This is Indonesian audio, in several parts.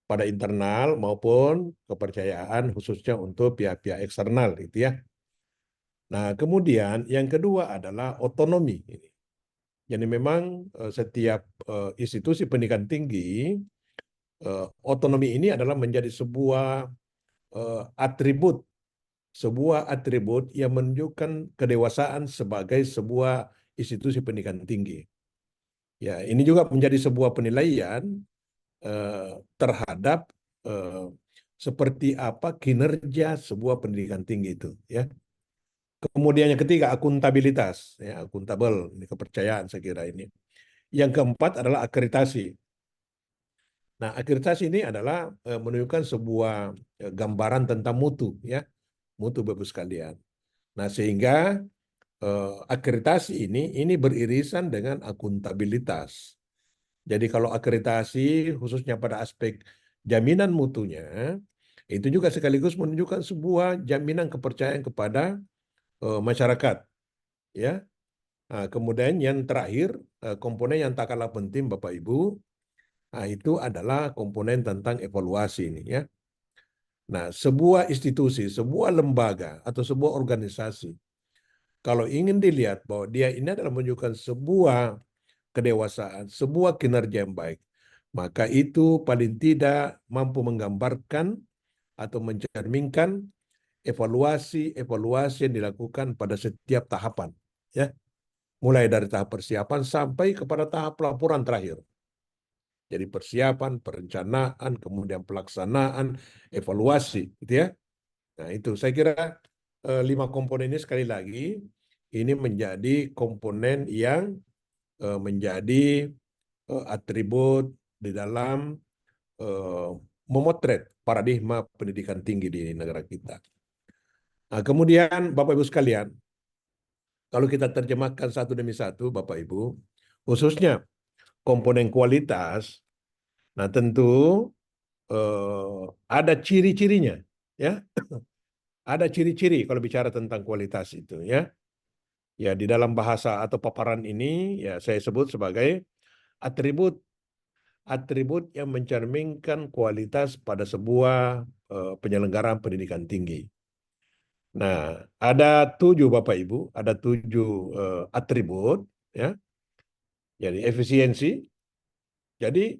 pada internal maupun kepercayaan khususnya untuk pihak-pihak eksternal gitu ya. Nah, kemudian yang kedua adalah otonomi. Jadi memang setiap institusi pendidikan tinggi, otonomi ini adalah menjadi sebuah atribut yang menunjukkan kedewasaan sebagai sebuah institusi pendidikan tinggi. Ya, ini juga menjadi sebuah penilaian terhadap eh, seperti apa kinerja sebuah pendidikan tinggi itu, ya. Kemudian yang ketiga akuntabilitas, ya, akuntabel, ini kepercayaan saya kira ini. Yang keempat adalah akreditasi. Nah, akreditasi ini adalah menunjukkan sebuah gambaran tentang mutu, ya, mutu Bapak sekalian. Nah, sehingga akreditasi ini beririsan dengan akuntabilitas. Jadi kalau akreditasi khususnya pada aspek jaminan mutunya, itu juga sekaligus menunjukkan sebuah jaminan kepercayaan kepada masyarakat, ya. Nah, kemudian yang terakhir komponen yang tak kalah penting Bapak Ibu, nah, itu adalah komponen tentang evaluasi ini, ya. Nah, sebuah institusi, sebuah lembaga atau sebuah organisasi kalau ingin dilihat bahwa dia ini adalah menunjukkan sebuah kedewasaan, sebuah kinerja yang baik, maka itu paling tidak mampu menggambarkan atau mencerminkan evaluasi yang dilakukan pada setiap tahapan, ya, mulai dari tahap persiapan sampai kepada tahap laporan terakhir. Jadi persiapan, perencanaan, kemudian pelaksanaan, evaluasi, gitu ya. Nah, itu saya kira 5 komponen ini sekali lagi ini menjadi komponen yang menjadi atribut di dalam eh, memotret paradigma pendidikan tinggi di negara kita. Nah, kemudian Bapak Ibu sekalian, kalau kita terjemahkan satu demi satu, Bapak Ibu, khususnya komponen kualitas, nah tentu ada ciri-cirinya, ya, ada ciri-ciri kalau bicara tentang kualitas itu, ya. Ya, di dalam bahasa atau paparan ini, ya saya sebut sebagai atribut atribut yang mencerminkan kualitas pada sebuah penyelenggaraan pendidikan tinggi. Nah, ada 7 Bapak Ibu, ada 7 atribut, ya. Jadi efisiensi. Jadi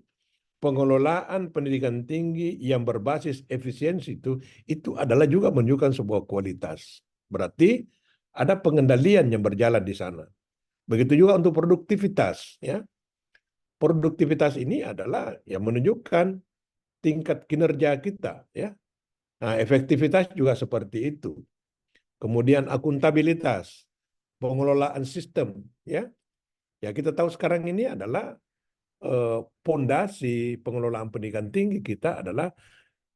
pengelolaan pendidikan tinggi yang berbasis efisiensi itu adalah juga menunjukkan sebuah kualitas. Berarti ada pengendalian yang berjalan di sana. Begitu juga untuk produktivitas, ya. Produktivitas ini adalah yang menunjukkan tingkat kinerja kita, ya. Nah, efektivitas juga seperti itu. Kemudian akuntabilitas, pengelolaan sistem, ya. Ya kita tahu sekarang ini adalah pondasi pengelolaan pendidikan tinggi kita adalah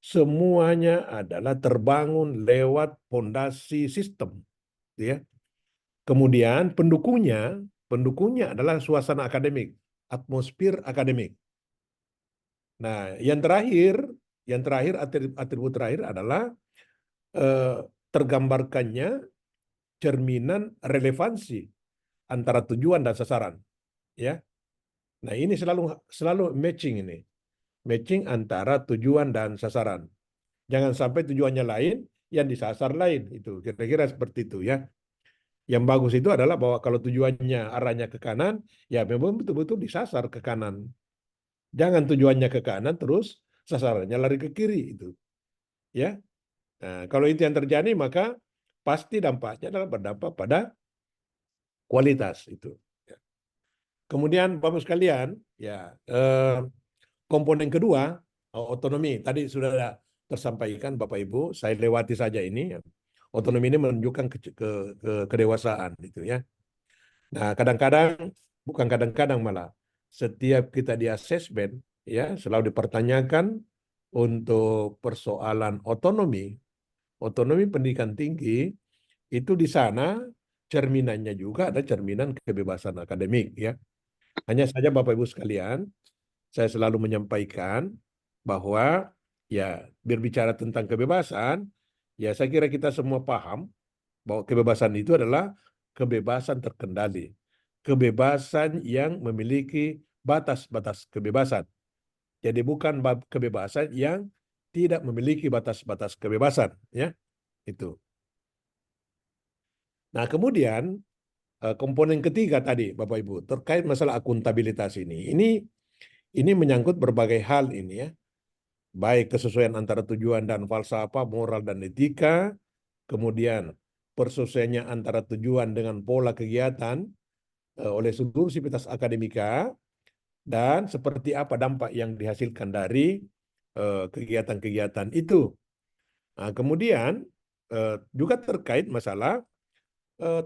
semuanya adalah terbangun lewat pondasi sistem, ya. Kemudian pendukungnya adalah suasana akademik, atmosfer akademik. Nah, yang terakhir atribut terakhir adalah eh, tergambarkannya cerminan relevansi antara tujuan dan sasaran, ya. Nah, ini selalu selalu matching ini. Matching antara tujuan dan sasaran. Jangan sampai tujuannya lain, yang disasar lain. Itu kira-kira seperti itu, ya. Yang bagus itu adalah bahwa kalau tujuannya arahnya ke kanan, ya memang betul-betul disasar ke kanan. Jangan tujuannya ke kanan terus sasarannya lari ke kiri itu, ya. Nah, kalau itu yang terjadi maka pasti dampaknya adalah berdampak pada kualitas itu. Ya. Kemudian Bapak sekalian, ya komponen kedua otonomi tadi sudah tersampaikan Bapak Ibu, saya lewati saja ini. Otonomi ini menunjukkan kedewasaan itu, ya. Nah, kadang-kadang bukan kadang-kadang malah setiap kita di asesmen, ya selalu dipertanyakan untuk persoalan otonomi pendidikan tinggi itu di sana cerminannya juga ada cerminan kebebasan akademik, ya. Hanya saja Bapak Ibu sekalian, saya selalu menyampaikan bahwa ya berbicara tentang kebebasan, ya saya kira kita semua paham bahwa kebebasan itu adalah kebebasan terkendali, kebebasan yang memiliki batas-batas kebebasan. Jadi bukan kebebasan yang tidak memiliki batas-batas kebebasan, ya. Itu. Nah, kemudian komponen ketiga tadi, Bapak Ibu, terkait masalah akuntabilitas ini. Ini menyangkut berbagai hal ini, ya. Baik kesesuaian antara tujuan dan falsafah, moral dan etika, kemudian persesuaiannya antara tujuan dengan pola kegiatan oleh seluruh sivitas akademika, dan seperti apa dampak yang dihasilkan dari kegiatan-kegiatan itu. Nah, kemudian juga terkait masalah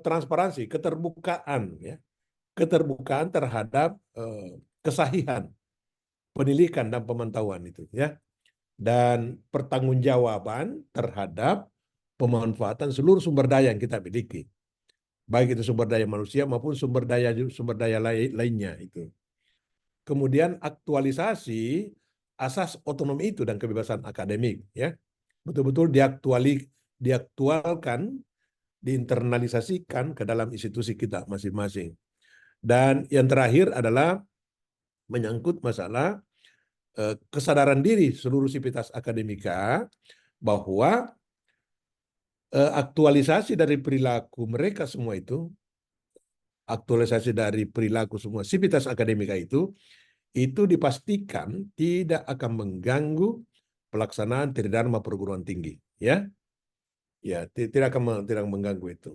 transparansi, keterbukaan, ya, keterbukaan terhadap kesahihan penelitian dan pemantauan itu, ya, dan pertanggungjawaban terhadap pemanfaatan seluruh sumber daya yang kita miliki, baik itu sumber daya manusia maupun sumber daya lainnya itu. Kemudian aktualisasi asas otonomi itu dan kebebasan akademik, ya, betul-betul diaktualkan, diinternalisasikan ke dalam institusi kita masing-masing. Dan yang terakhir adalah menyangkut masalah kesadaran diri seluruh sivitas akademika bahwa aktualisasi dari perilaku mereka semua itu, aktualisasi dari perilaku semua sivitas akademika itu dipastikan tidak akan mengganggu pelaksanaan tridharma perguruan tinggi, ya. Ya, tidak akan mengganggu itu.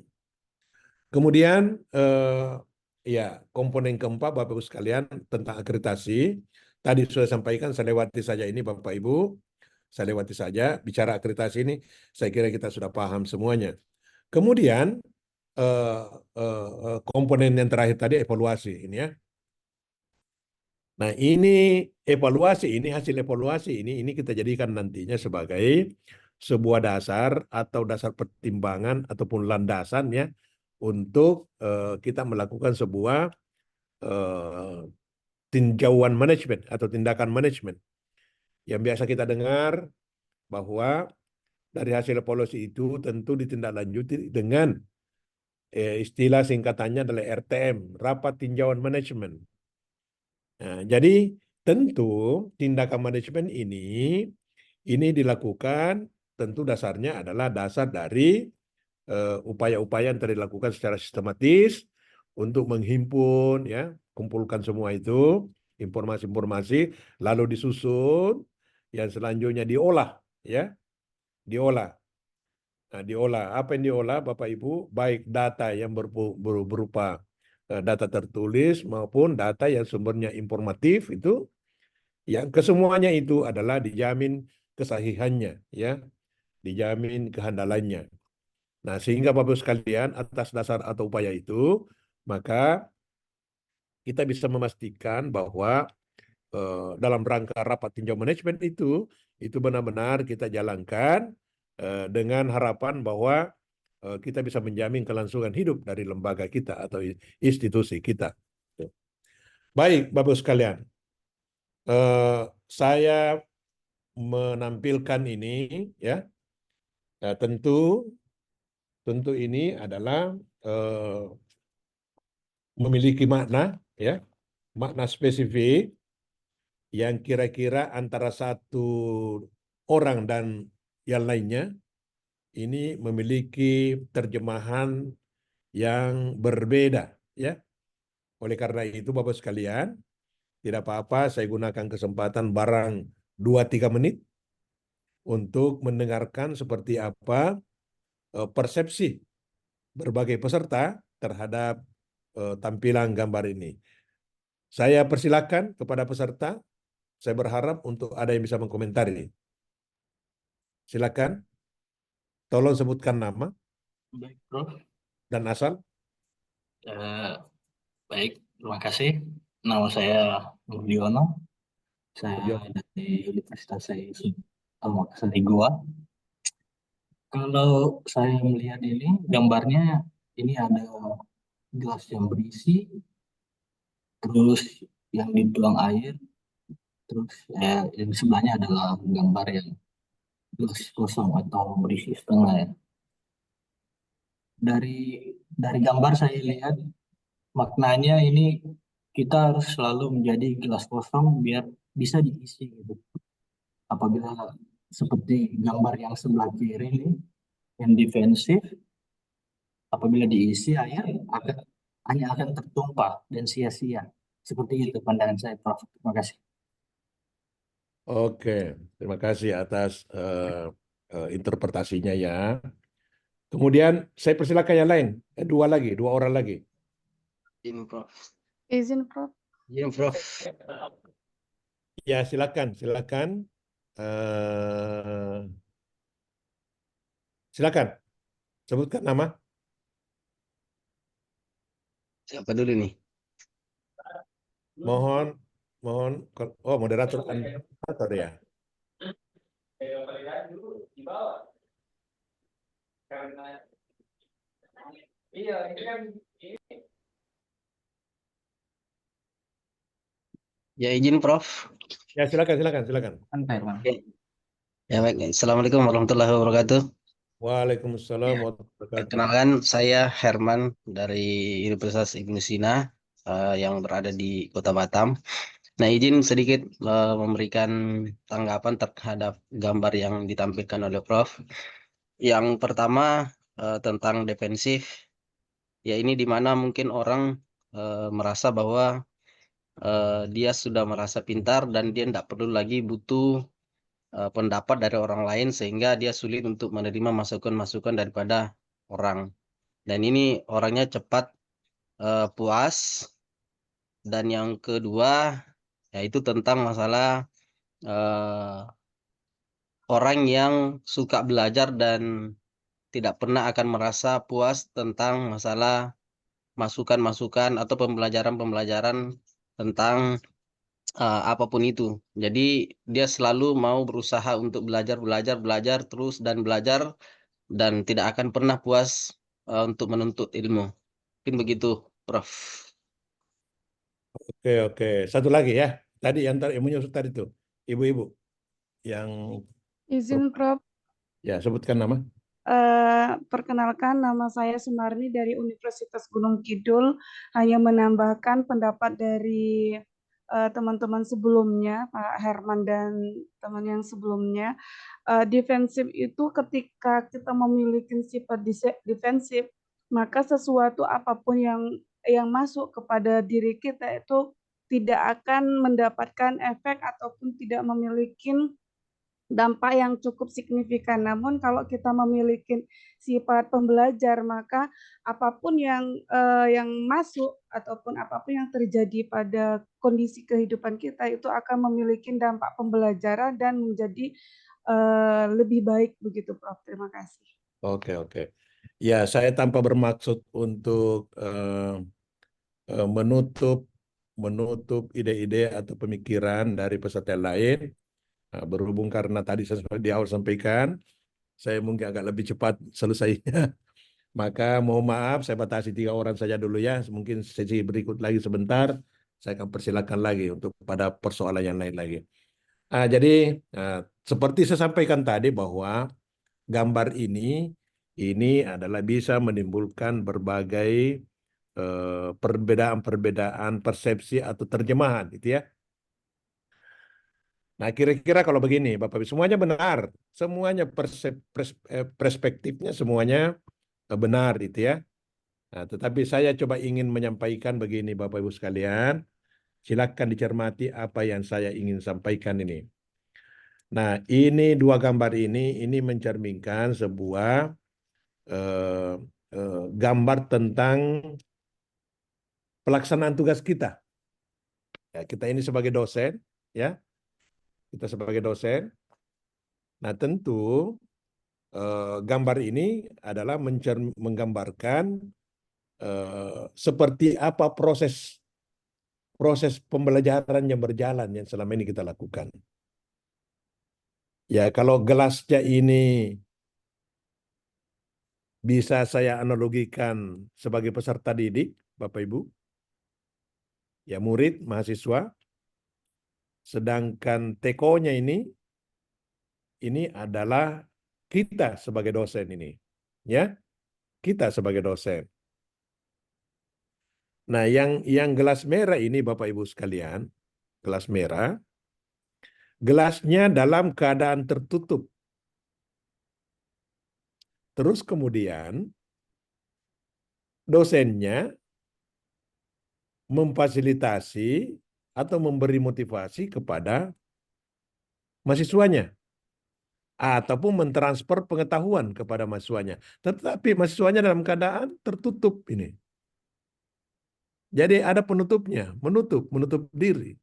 Kemudian ya, komponen keempat Bapak Ibu sekalian tentang akreditasi. Tadi sudah sampaikan, saya lewati saja ini Bapak Ibu. Saya lewati saja, bicara akreditasi ini saya kira kita sudah paham semuanya. Kemudian komponen yang terakhir tadi evaluasi ini, ya. Nah, ini evaluasi, ini hasil evaluasi ini kita jadikan nantinya sebagai sebuah dasar atau dasar pertimbangan ataupun landasan, ya, untuk kita melakukan sebuah tinjauan manajemen atau tindakan manajemen yang biasa kita dengar bahwa dari hasil evaluasi itu tentu ditindaklanjuti dengan istilah singkatannya adalah RTM, Rapat Tinjauan Manajemen. Nah, jadi tentu tindakan manajemen ini dilakukan tentu dasarnya adalah dasar dari upaya-upaya yang telah dilakukan secara sistematis untuk menghimpun, ya, kumpulkan semua itu informasi-informasi, lalu disusun, yang selanjutnya diolah, ya, diolah. Nah, diolah. Apa yang diolah, Bapak Ibu? Baik data yang berupa data tertulis maupun data yang sumbernya informatif itu, yang kesemuanya itu adalah dijamin kesahihannya, ya, dijamin kehandalannya. Nah, sehingga Bapak Ibu sekalian, atas dasar atau upaya itu, maka kita bisa memastikan bahwa dalam rangka rapat tinjau manajemen itu benar-benar kita jalankan dengan harapan bahwa kita bisa menjamin kelangsungan hidup dari lembaga kita atau institusi kita. Baik, Bapak Ibu sekalian, saya menampilkan ini, ya, tentu ini adalah memiliki makna, ya, makna spesifik yang kira-kira antara satu orang dan yang lainnya ini memiliki terjemahan yang berbeda, ya. Oleh karena itu Bapak sekalian, tidak apa-apa saya gunakan kesempatan barang 2-3 menit untuk mendengarkan seperti apa persepsi berbagai peserta terhadap tampilan gambar ini. Saya persilakan kepada peserta, saya berharap untuk ada yang bisa mengkomentari. Silakan, tolong sebutkan nama Baik, Prof. dan asal. Eh, baik, terima kasih. Nama saya Murdiono. Saya dari Universitas Sains Makassar di Goa. Kalau saya melihat ini, gambarnya ini ada gelas yang berisi, terus yang dituang air, terus yang di sebelahnya adalah gambar yang gelas kosong atau berisi setengah ya. Dari dari gambar saya lihat maknanya ini kita harus selalu menjadi gelas kosong biar bisa diisi gitu. Apabila seperti gambar yang sebelah kiri ini, yang defensif, apabila diisi air akan hanya akan tertumpah dan sia-sia. Seperti itu pandangan saya, Prof. Terima kasih. Oke, terima kasih atas interpretasinya ya. Kemudian saya persilakan yang lain, dua orang lagi. Izin, Prof. Izin, Prof. Izin, Prof. Ya, silakan. Eh, silakan, sebutkan nama. Siapa dulu nih? Mohon, oh moderator ya. Ya, izin, Prof. Ya, silakan. Oke. Ya, baik. Assalamualaikum warahmatullahi wabarakatuh. Waalaikumsalam Ya, warahmatullahi wabarakatuh. perkenalkan, saya Herman dari Universitas Ibnu Sina yang berada di Kota Batam. Nah, izin sedikit memberikan tanggapan terhadap gambar yang ditampilkan oleh Prof. Yang pertama tentang defensif. Ya, ini di mana mungkin orang merasa bahwa dia sudah merasa pintar dan dia tidak perlu lagi butuh pendapat dari orang lain sehingga dia sulit untuk menerima masukan-masukan daripada orang. Dan ini orangnya cepat puas. Dan yang kedua yaitu tentang masalah orang yang suka belajar dan tidak pernah akan merasa puas tentang masalah masukan-masukan atau pembelajaran-pembelajaran tentang apapun itu. Jadi dia selalu mau berusaha untuk belajar terus dan belajar dan tidak akan pernah puas untuk menuntut ilmu. Mungkin begitu, Prof. Oke. Satu lagi ya. Tadi yang menyusut tadi tuh, ibu-ibu yang Izin, Prof. ya sebutkan nama. Perkenalkan, nama saya Sumarni dari Universitas Gunung Kidul. Hanya menambahkan pendapat dari teman-teman sebelumnya, Pak Herman dan teman yang sebelumnya. Defensif itu ketika kita memiliki sifat defensif, maka sesuatu apapun yang masuk kepada diri kita itu tidak akan mendapatkan efek ataupun tidak memiliki dampak yang cukup signifikan. Namun kalau kita memiliki sifat pembelajar, maka apapun yang masuk ataupun apapun yang terjadi pada kondisi kehidupan kita itu akan memiliki dampak pembelajaran dan menjadi lebih baik begitu, Prof. Terima kasih. Oke. Ya, saya tanpa bermaksud untuk menutup ide-ide atau pemikiran dari peserta lain. Nah, berhubung karena tadi saya di awal sampaikan, saya mungkin agak lebih cepat selesainya. Maka mohon maaf, saya batasi 3 orang saja dulu ya. Mungkin sesi berikut lagi sebentar, saya akan persilakan lagi untuk pada persoalan yang lain lagi. Jadi, seperti saya sampaikan tadi bahwa gambar ini adalah bisa menimbulkan berbagai perbedaan-perbedaan persepsi atau terjemahan, gitu ya. Nah, kira-kira kalau begini, Bapak Ibu, semuanya benar, semuanya perspektifnya semuanya benar, itu ya. Nah, tetapi saya coba ingin menyampaikan begini, Bapak Ibu sekalian, silakan dicermati apa yang saya ingin sampaikan ini. Nah, ini dua gambar ini mencerminkan sebuah eh, gambar tentang pelaksanaan tugas kita. Ya, kita ini sebagai dosen, ya, kita sebagai dosen. Nah, tentu gambar ini adalah menggambarkan seperti apa proses pembelajaran yang berjalan yang selama ini kita lakukan. Ya, kalau gelasnya ini bisa saya analogikan sebagai peserta didik, Bapak Ibu, ya murid, mahasiswa, sedangkan tekonya ini adalah kita sebagai dosen ini, ya, kita sebagai dosen. Nah, yang gelas merah ini Bapak Ibu sekalian, gelas merah, gelasnya dalam keadaan tertutup. Terus kemudian dosennya memfasilitasi atau memberi motivasi kepada mahasiswanya ataupun mentransfer pengetahuan kepada mahasiswanya. Tetapi mahasiswanya dalam keadaan tertutup ini. Jadi ada penutupnya, menutup diri.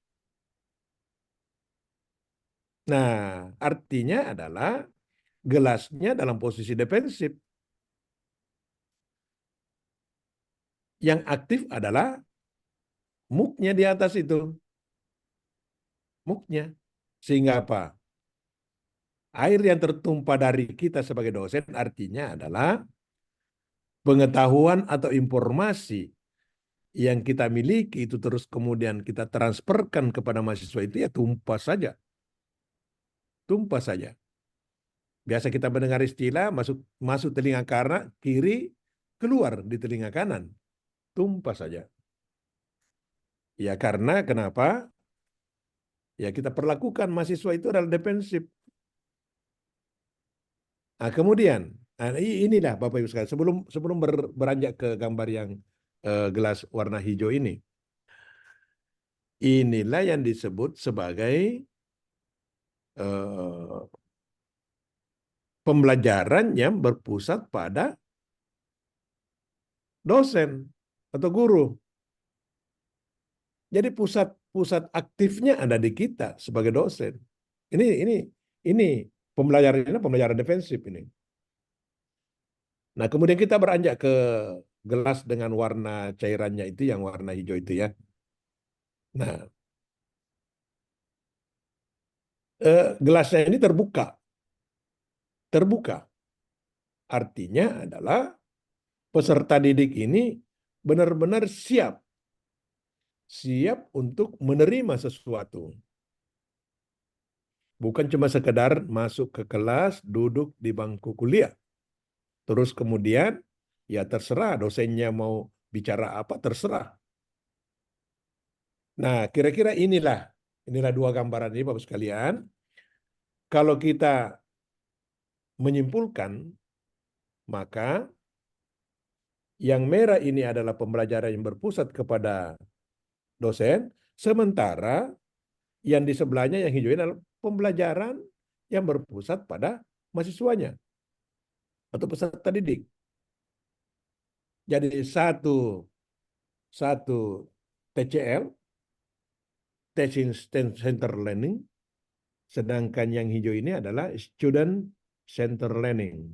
Nah, artinya adalah gelasnya dalam posisi defensif. Yang aktif adalah muknya di atas itu. Muknya. Sehingga apa? Air yang tertumpah dari kita sebagai dosen artinya adalah pengetahuan atau informasi yang kita miliki itu terus kemudian kita transferkan kepada mahasiswa itu ya tumpah saja. Tumpah saja. Biasa kita mendengar istilah masuk telinga kanan, kiri, keluar di telinga kanan. Tumpah saja. Ya karena kenapa? Ya kita perlakukan mahasiswa itu adalah defensif. Nah, kemudian inilah Bapak Ibu sekalian sebelum beranjak ke gambar yang gelas warna hijau ini. Inilah yang disebut sebagai pembelajaran yang berpusat pada dosen atau guru. Jadi pusat aktifnya ada di kita sebagai dosen. Ini pembelajaran defensif ini. Nah, kemudian kita beranjak ke gelas dengan warna cairannya itu yang warna hijau itu ya. Nah, gelasnya ini terbuka. Terbuka. Artinya adalah peserta didik ini benar-benar siap untuk menerima sesuatu. Bukan cuma sekedar masuk ke kelas, duduk di bangku kuliah. Terus kemudian, ya terserah dosennya mau bicara apa, terserah. Nah, kira-kira inilah dua gambaran ini Bapak sekalian. Kalau kita menyimpulkan, maka yang merah ini adalah pembelajaran yang berpusat kepada dosen, sementara yang di sebelahnya yang hijau ini adalah pembelajaran yang berpusat pada mahasiswanya atau peserta didik. Jadi satu TCL, Teaching Center Learning, sedangkan yang hijau ini adalah Student Center Learning.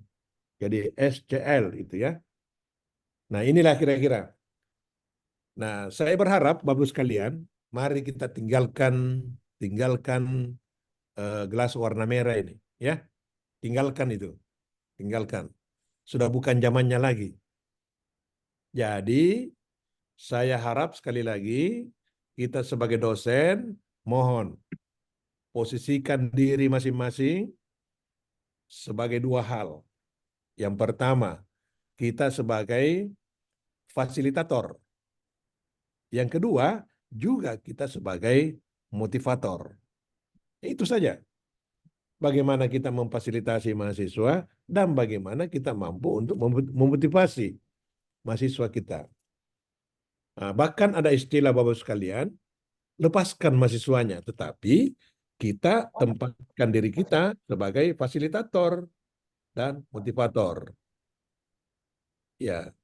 Jadi SCL itu ya. Nah, inilah kira-kira. Nah, saya berharap Bapak sekalian, mari kita tinggalkan gelas warna merah ini, ya. Tinggalkan itu. Tinggalkan. Sudah bukan zamannya lagi. Jadi, saya harap sekali lagi kita sebagai dosen mohon posisikan diri masing-masing sebagai dua hal. Yang pertama, kita sebagai fasilitator. Yang kedua, juga kita sebagai motivator. Itu saja. Bagaimana kita memfasilitasi mahasiswa dan bagaimana kita mampu untuk memotivasi mahasiswa kita. Nah, bahkan ada istilah Bapak sekalian, lepaskan mahasiswanya, tetapi kita tempatkan diri kita sebagai fasilitator dan motivator. Ya,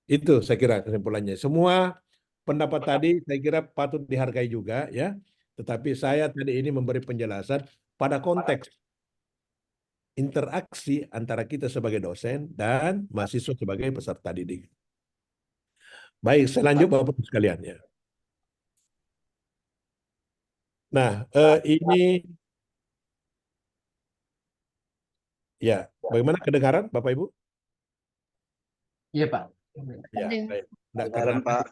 itu saya kira kesimpulannya. Semua pendapat tadi saya kira patut dihargai juga ya. Tetapi saya tadi ini memberi penjelasan pada konteks interaksi antara kita sebagai dosen dan mahasiswa sebagai peserta didik. Baik, saya lanjut Bapak sekalian ya. Nah, ini ya, bagaimana kedengaran Bapak Ibu? Iya, Pak. Ya, baik. Nah, Kedengaran, Pak.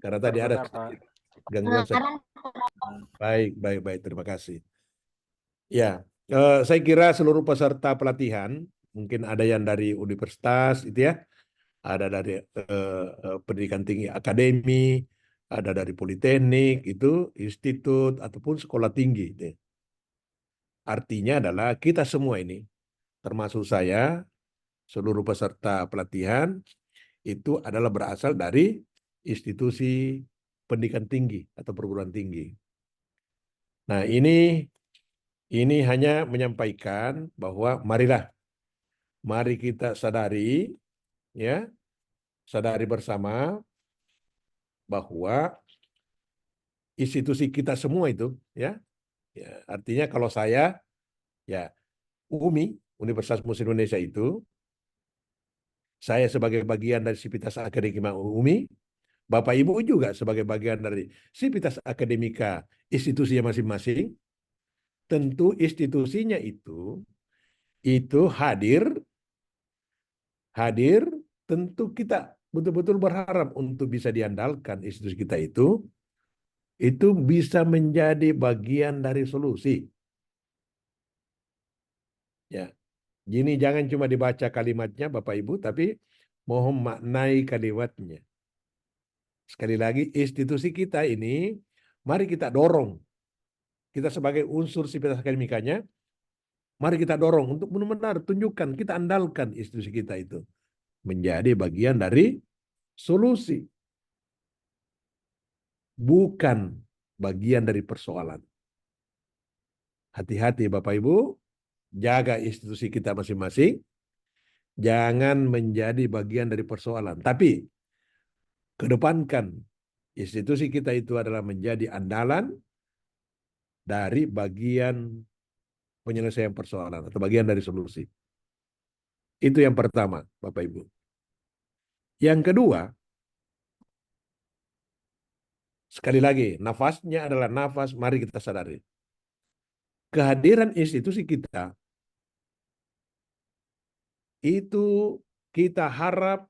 karena tadi ada gangguan. Baik, terima kasih. Ya, saya kira seluruh peserta pelatihan, mungkin ada yang dari universitas, itu ya, ada dari pendidikan tinggi akademi, ada dari politeknik, itu institut ataupun sekolah tinggi. Artinya adalah kita semua ini, termasuk saya, seluruh peserta pelatihan, itu adalah berasal dari institusi pendidikan tinggi atau perguruan tinggi. Nah, ini hanya menyampaikan bahwa mari kita sadari, ya, sadari bersama bahwa institusi kita semua itu, ya, artinya kalau saya, ya, UMI, Universitas Muslim Indonesia itu, saya sebagai bagian dari Sivitas Akademika UMI, Bapak Ibu juga sebagai bagian dari Sivitas Akademika institusinya masing-masing, tentu institusinya itu hadir, tentu kita betul-betul berharap untuk bisa diandalkan institusi kita itu bisa menjadi bagian dari solusi. Ya, gini jangan cuma dibaca kalimatnya Bapak Ibu, tapi mohon maknai kalimatnya. Sekali lagi, institusi kita ini, mari kita dorong. Kita sebagai unsur Sivitas Akademikanya, mari kita dorong untuk benar-benar tunjukkan, kita andalkan institusi kita itu menjadi bagian dari solusi, bukan bagian dari persoalan. Hati-hati Bapak Ibu, jaga institusi kita masing-masing, jangan menjadi bagian dari persoalan. Tapi kedepankan institusi kita itu adalah menjadi andalan dari bagian penyelesaian persoalan atau bagian dari solusi. Itu yang pertama, Bapak Ibu. Yang kedua, sekali lagi, nafasnya adalah nafas, mari kita sadari. Kehadiran institusi kita itu kita harap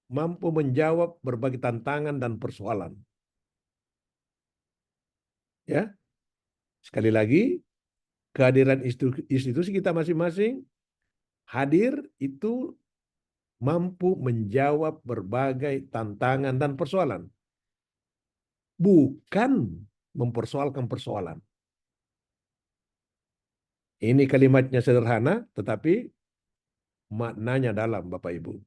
mampu menjawab berbagai tantangan dan persoalan. Ya, sekali lagi, kehadiran institusi kita masing-masing hadir itu mampu menjawab berbagai tantangan dan persoalan, bukan mempersoalkan persoalan. Ini kalimatnya sederhana, tetapi maknanya dalam, Bapak Ibu.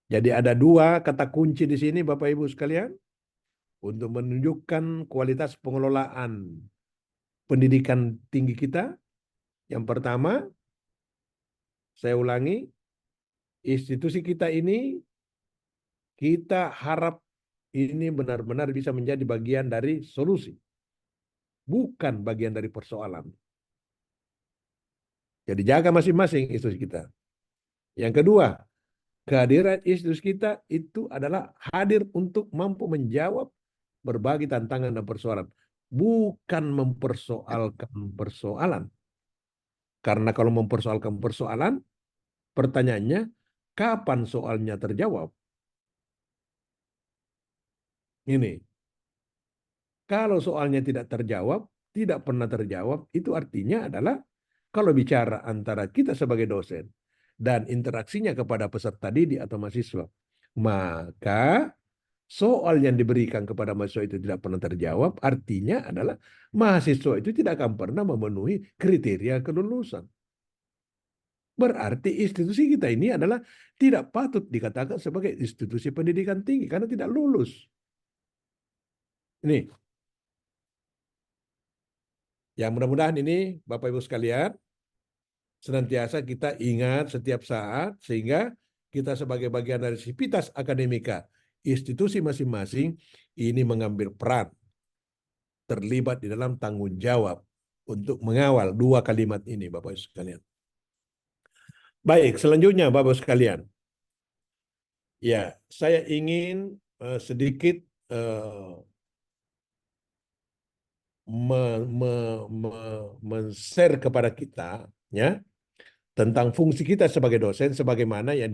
Jadi ada dua kata kunci di sini, Bapak Ibu sekalian, untuk menunjukkan kualitas pengelolaan pendidikan tinggi kita. Yang pertama, saya ulangi, institusi kita ini kita harap ini benar-benar bisa menjadi bagian dari solusi, bukan bagian dari persoalan. Jadi jaga masing-masing institusi kita. Yang kedua, kehadiran institusi kita itu adalah hadir untuk mampu menjawab berbagai tantangan dan persoalan, bukan mempersoalkan persoalan. Karena kalau mempersoalkan persoalan, pertanyaannya, kapan soalnya terjawab? Ini. Kalau soalnya tidak terjawab, tidak pernah terjawab, itu artinya adalah kalau bicara antara kita sebagai dosen dan interaksinya kepada peserta didik atau mahasiswa, maka soal yang diberikan kepada mahasiswa itu tidak pernah terjawab, artinya adalah mahasiswa itu tidak akan pernah memenuhi kriteria kelulusan. Berarti institusi kita ini adalah tidak patut dikatakan sebagai institusi pendidikan tinggi karena tidak lulus. Ini. Yang mudah-mudahan ini Bapak Ibu sekalian senantiasa kita ingat setiap saat sehingga kita sebagai bagian dari Sivitas Akademika institusi masing-masing ini mengambil peran terlibat di dalam tanggung jawab untuk mengawal dua kalimat ini Bapak Ibu sekalian. Baik, selanjutnya Bapak Ibu sekalian. Ya, saya ingin sedikit men-share kepada kita ya tentang fungsi kita sebagai dosen sebagaimana yang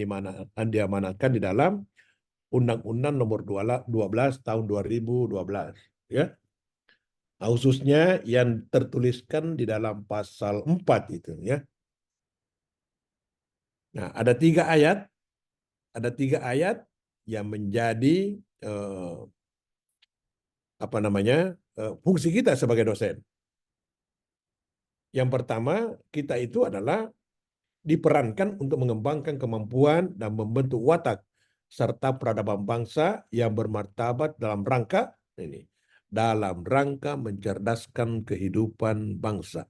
diamanatkan di dalam Undang-Undang Nomor 12 Tahun 2012 ya. Khususnya yang tertuliskan di dalam pasal 4 itu ya. Nah, ada 3 ayat. ada 3 ayat yang menjadi fungsi kita sebagai dosen. Yang pertama, kita itu adalah diperankan untuk mengembangkan kemampuan dan membentuk watak serta peradaban bangsa yang bermartabat dalam rangka mencerdaskan kehidupan bangsa.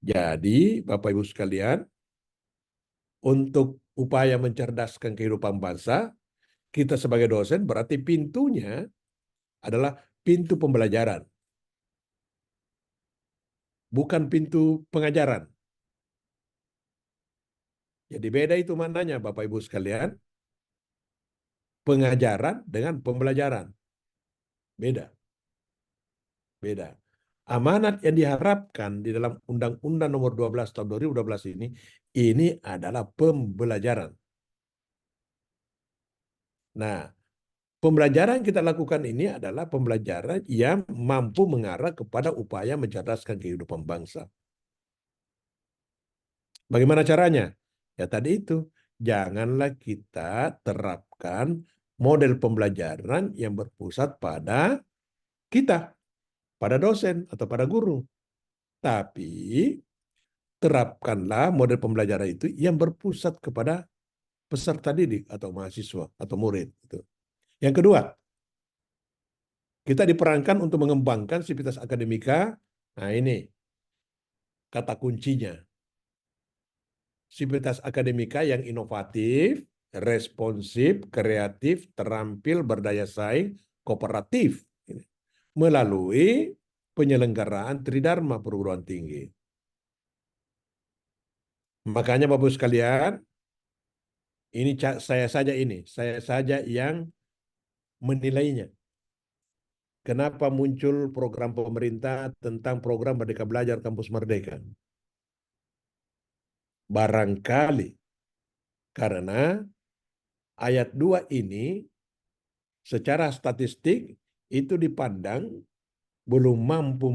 Jadi, Bapak Ibu sekalian, untuk upaya mencerdaskan kehidupan bangsa, kita sebagai dosen berarti pintunya adalah pintu pembelajaran, bukan pintu pengajaran. Jadi beda itu maknanya, Bapak Ibu sekalian. Pengajaran dengan pembelajaran. Beda. Beda. Amanat yang diharapkan di dalam Undang-Undang Nomor 12 Tahun 2012 ini adalah pembelajaran. Nah, pembelajaran yang kita lakukan ini adalah pembelajaran yang mampu mengarah kepada upaya mencerdaskan kehidupan bangsa. Bagaimana caranya? Ya tadi itu, janganlah kita terapkan model pembelajaran yang berpusat pada kita, pada dosen atau pada guru. Tapi terapkanlah model pembelajaran itu yang berpusat kepada peserta didik atau mahasiswa atau murid. Yang kedua, kita diperankan untuk mengembangkan sivitas akademika. Nah ini kata kuncinya. Sivitas akademika yang inovatif, responsif, kreatif, terampil, berdaya saing, kooperatif. Melalui penyelenggaraan Tridharma perguruan tinggi. Makanya Bapak sekalian, ini saya saja yang menilainya. Kenapa muncul program pemerintah tentang program Merdeka Belajar Kampus Merdeka? Barangkali karena ayat 2 ini secara statistik itu dipandang belum mampu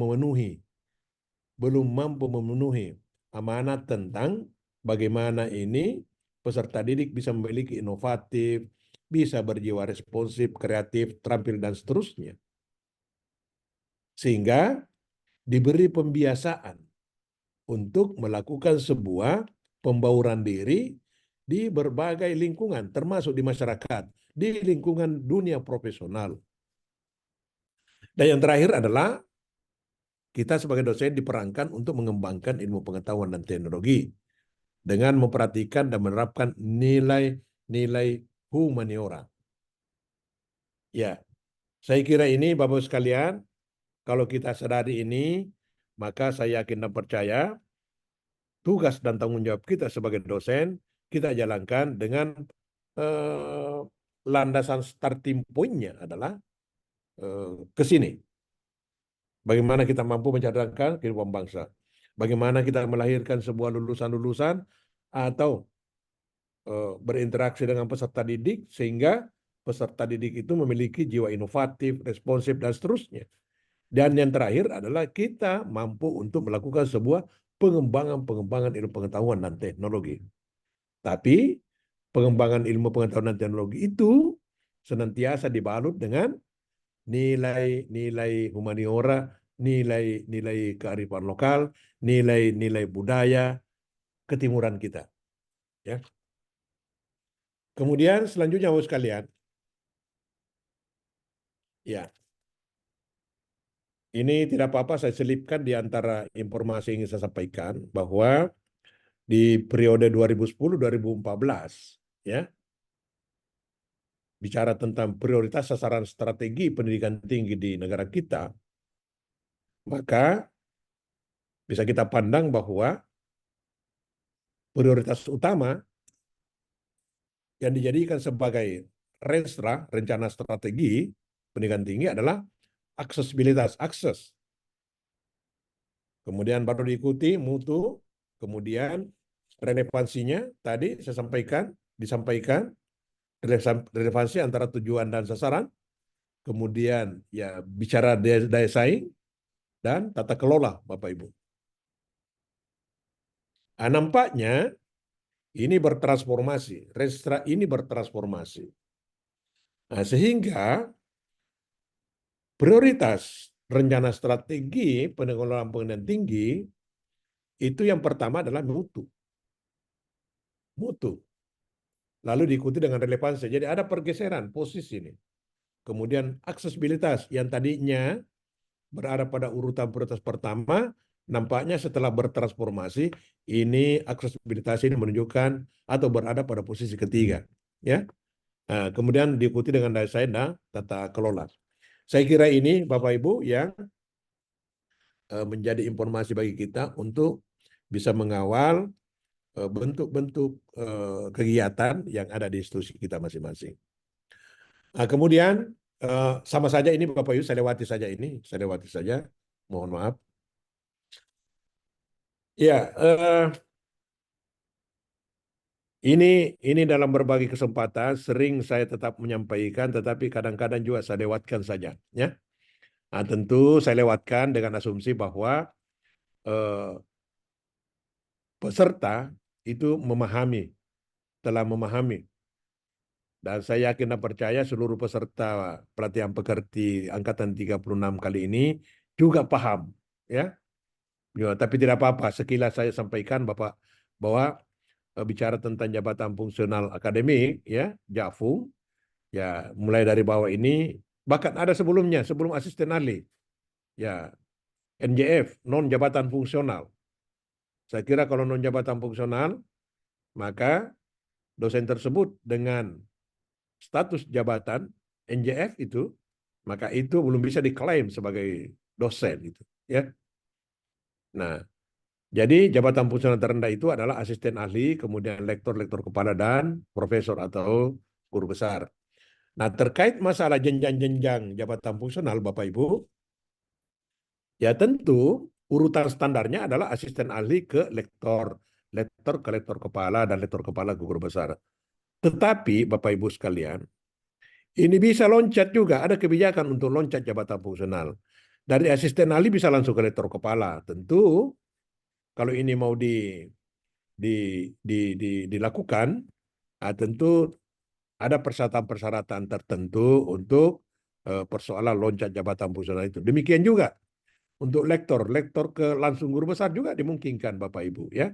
memenuhi amanat tentang bagaimana ini peserta didik bisa memiliki inovatif, bisa berjiwa responsif, kreatif, terampil, dan seterusnya. Sehingga diberi pembiasaan untuk melakukan sebuah pembauran diri di berbagai lingkungan, termasuk di masyarakat, di lingkungan dunia profesional. Dan yang terakhir adalah kita sebagai dosen diperankan untuk mengembangkan ilmu pengetahuan dan teknologi dengan memperhatikan dan menerapkan nilai-nilai humaniora. Ya, saya kira ini Bapak sekalian, kalau kita sadari ini, maka saya yakin dan percaya tugas dan tanggung jawab kita sebagai dosen, kita jalankan dengan landasan starting point-nya adalah ke sini. Bagaimana kita mampu mencerdaskan kehidupan bangsa. Bagaimana kita melahirkan sebuah lulusan-lulusan atau berinteraksi dengan peserta didik sehingga peserta didik itu memiliki jiwa inovatif, responsif, dan seterusnya. Dan yang terakhir adalah kita mampu untuk melakukan sebuah pengembangan ilmu pengetahuan dan teknologi. Tapi pengembangan ilmu pengetahuan dan teknologi itu senantiasa dibalut dengan nilai-nilai humaniora, nilai-nilai kearifan lokal, nilai-nilai budaya ketimuran kita. Ya. Kemudian selanjutnya Bapak sekalian, ya, ini tidak apa-apa saya selipkan di antara informasi yang ingin saya sampaikan bahwa di periode 2010-2014, ya, bicara tentang prioritas sasaran strategi pendidikan tinggi di negara kita, maka bisa kita pandang bahwa prioritas utama yang dijadikan sebagai RENSTRA, rencana strategi pendidikan tinggi adalah aksesibilitas, akses. Kemudian baru diikuti mutu, kemudian relevansinya tadi saya disampaikan relevansi antara tujuan dan sasaran, kemudian ya bicara daya saing dan tata kelola Bapak Ibu. Nampaknya ini bertransformasi, Restra ini bertransformasi. Nah, sehingga prioritas rencana strategi pengelolaan pendidikan tinggi itu yang pertama adalah mutu. Mutu. Lalu diikuti dengan relevansi. Jadi ada pergeseran posisi ini. Kemudian aksesibilitas yang tadinya berada pada urutan prioritas pertama, nampaknya setelah bertransformasi, ini aksesibilitas ini menunjukkan atau berada pada posisi ketiga. Ya. Nah, kemudian diikuti dengan daya saing dan tata kelola. Saya kira ini Bapak Ibu yang menjadi informasi bagi kita untuk bisa mengawal bentuk-bentuk kegiatan yang ada di institusi kita masing-masing. Nah, kemudian sama saja ini Bapak Ibu, saya lewati saja, mohon maaf. Ya, ini dalam berbagai kesempatan sering saya tetap menyampaikan, tetapi kadang-kadang juga saya lewatkan saja, ya. Nah, tentu saya lewatkan dengan asumsi bahwa peserta itu telah memahami. Dan saya yakin dan percaya seluruh peserta pelatihan pekerti Angkatan 36 kali ini juga paham. Ya, tapi tidak apa-apa, sekilas saya sampaikan Bapak bahwa bicara tentang jabatan fungsional akademik, ya, JAFU, ya mulai dari bawah ini, bahkan ada sebelumnya, sebelum asisten ahli, ya NJF, non jabatan fungsional. Saya kira kalau non jabatan fungsional, maka dosen tersebut dengan status jabatan NJF itu, maka itu belum bisa diklaim sebagai dosen itu, ya. Nah, jadi jabatan fungsional terendah itu adalah asisten ahli, kemudian lektor kepala dan profesor atau guru besar. Nah, terkait masalah jenjang-jenjang jabatan fungsional Bapak Ibu, ya tentu urutan standarnya adalah asisten ahli ke lektor ke lektor kepala dan lektor kepala ke guru besar. Tetapi Bapak Ibu sekalian, ini bisa loncat juga, ada kebijakan untuk loncat jabatan fungsional. Dari asisten ahli bisa langsung ke lektor kepala. Tentu kalau ini mau dilakukan, tentu ada persyaratan-persyaratan tertentu untuk persoalan loncat jabatan fungsional itu. Demikian juga untuk lektor ke langsung guru besar juga dimungkinkan Bapak Ibu, ya.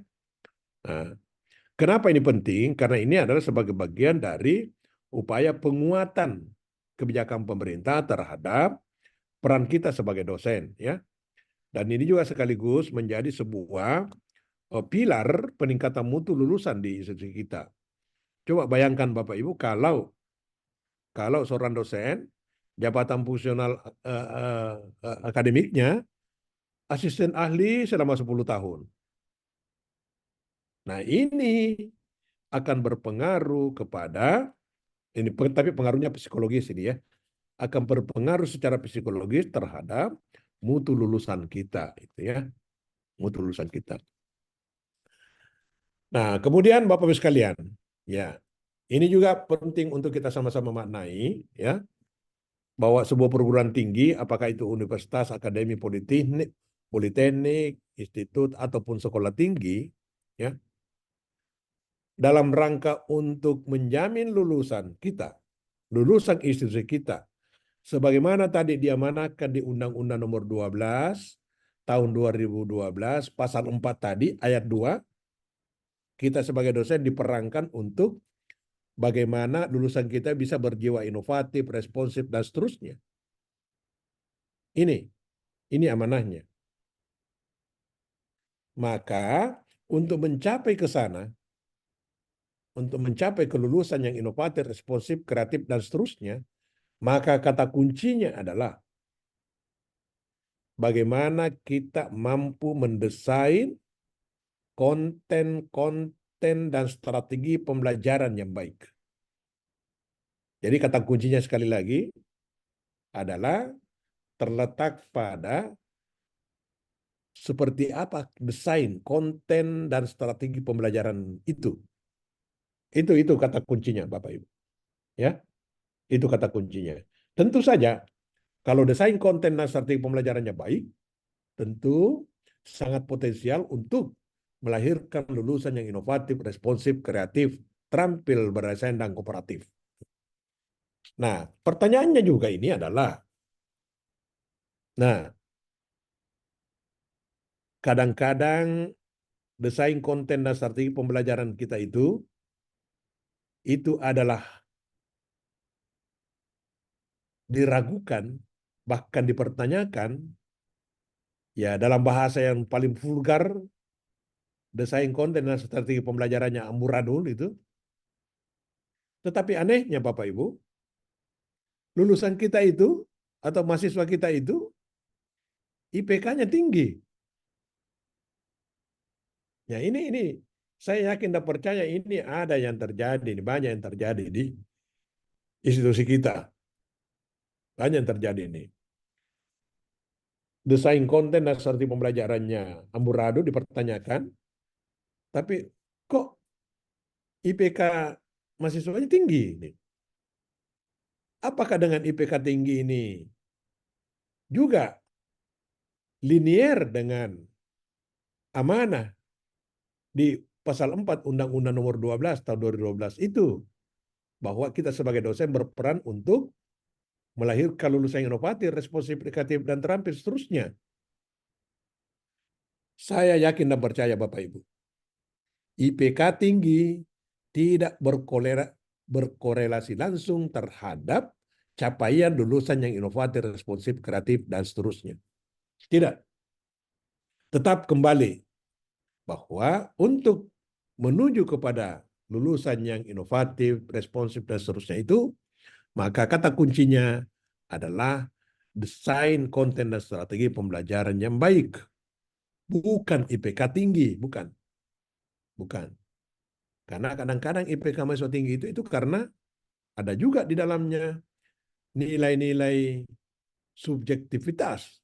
Nah, kenapa ini penting? Karena ini adalah sebagai bagian dari upaya penguatan kebijakan pemerintah terhadap peran kita sebagai dosen, ya. Dan ini juga sekaligus menjadi sebuah pilar peningkatan mutu lulusan di institusi kita. Coba bayangkan Bapak Ibu kalau seorang dosen jabatan fungsional akademiknya asisten ahli selama 10 tahun. Nah, ini akan berpengaruh kepada ini, tapi pengaruhnya psikologis ini, ya. Akan berpengaruh secara psikologis terhadap mutu lulusan kita, itu, ya. Mutu lulusan kita. Nah, kemudian Bapak Ibu sekalian, ya. Ini juga penting untuk kita sama-sama maknai, ya, bahwa sebuah perguruan tinggi, apakah itu universitas, akademi, politeknik, institut ataupun sekolah tinggi, ya, dalam rangka untuk menjamin lulusan kita, lulusan institusi kita, sebagaimana tadi diamanatkan di Undang-Undang Nomor 12 tahun 2012 pasal 4 tadi ayat 2, kita sebagai dosen diperankan untuk bagaimana lulusan kita bisa berjiwa inovatif, responsif, dan seterusnya. Ini amanahnya. Maka untuk mencapai ke sana, untuk mencapai kelulusan yang inovatif, responsif, kreatif, dan seterusnya, maka kata kuncinya adalah bagaimana kita mampu mendesain konten dan strategi pembelajaran yang baik. Jadi kata kuncinya sekali lagi adalah terletak pada seperti apa desain konten dan strategi pembelajaran itu. Itu kata kuncinya Bapak Ibu. Ya. Itu kata kuncinya. Tentu saja kalau desain konten dan strategi pembelajarannya baik, tentu sangat potensial untuk melahirkan lulusan yang inovatif, responsif, kreatif, terampil, berdesain, dan kooperatif. Nah, pertanyaannya juga ini adalah, nah, kadang-kadang desain konten dan strategi pembelajaran kita itu adalah diragukan, bahkan dipertanyakan, ya dalam bahasa yang paling vulgar, desain konten dan strategi pembelajarannya amburadul itu. Tetapi anehnya Bapak Ibu, lulusan kita itu atau mahasiswa kita itu IPK-nya tinggi. Ya ini saya yakin dan percaya ini ada yang terjadi, ini banyak yang terjadi di institusi kita. Banyak yang terjadi ini. Desain konten dan strategi pembelajarannya amburadul dipertanyakan, tapi kok IPK mahasiswanya tinggi ini? Apakah dengan IPK tinggi ini juga linier dengan amanah di pasal 4 Undang-Undang Nomor 12 tahun 2012 itu, bahwa kita sebagai dosen berperan untuk melahirkan lulusan yang inovatif, responsif, kreatif, dan terampil seterusnya. Saya yakin dan percaya Bapak Ibu, IPK tinggi tidak berkorelasi langsung terhadap capaian lulusan yang inovatif, responsif, kreatif, dan seterusnya. Tidak. Tetap kembali bahwa untuk menuju kepada lulusan yang inovatif, responsif, dan seterusnya itu, maka kata kuncinya adalah desain konten dan strategi pembelajaran yang baik. Bukan IPK tinggi, bukan. Bukan. Karena kadang-kadang IPK mahasiswa tinggi itu karena ada juga di dalamnya nilai-nilai subjektivitas.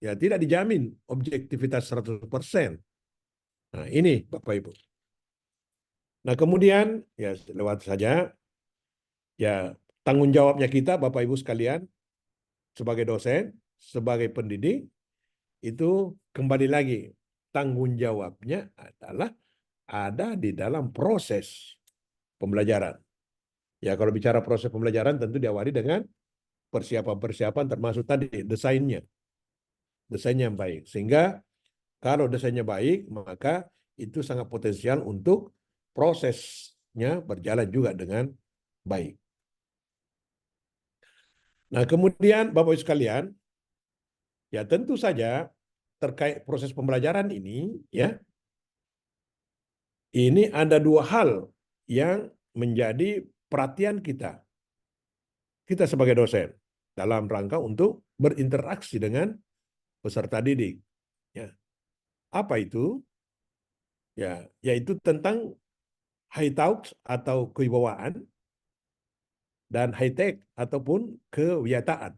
Ya, tidak dijamin objektivitas 100%. Nah, ini Bapak Ibu. Nah, kemudian ya lewat saja ya tanggung jawabnya kita Bapak Ibu sekalian sebagai dosen, sebagai pendidik itu kembali lagi tanggung jawabnya adalah ada di dalam proses pembelajaran. Ya, kalau bicara proses pembelajaran tentu diawali dengan persiapan-persiapan termasuk tadi desainnya. Desainnya yang baik. Sehingga kalau desainnya baik, maka itu sangat potensial untuk prosesnya berjalan juga dengan baik. Nah, kemudian Bapak Ibu sekalian, ya tentu saja terkait proses pembelajaran ini, ya, ini ada dua hal yang menjadi perhatian kita. Kita sebagai dosen dalam rangka untuk berinteraksi dengan peserta didik. Ya. Apa itu? Ya, yaitu tentang high touch atau kewibawaan dan high tech ataupun kewiyataan.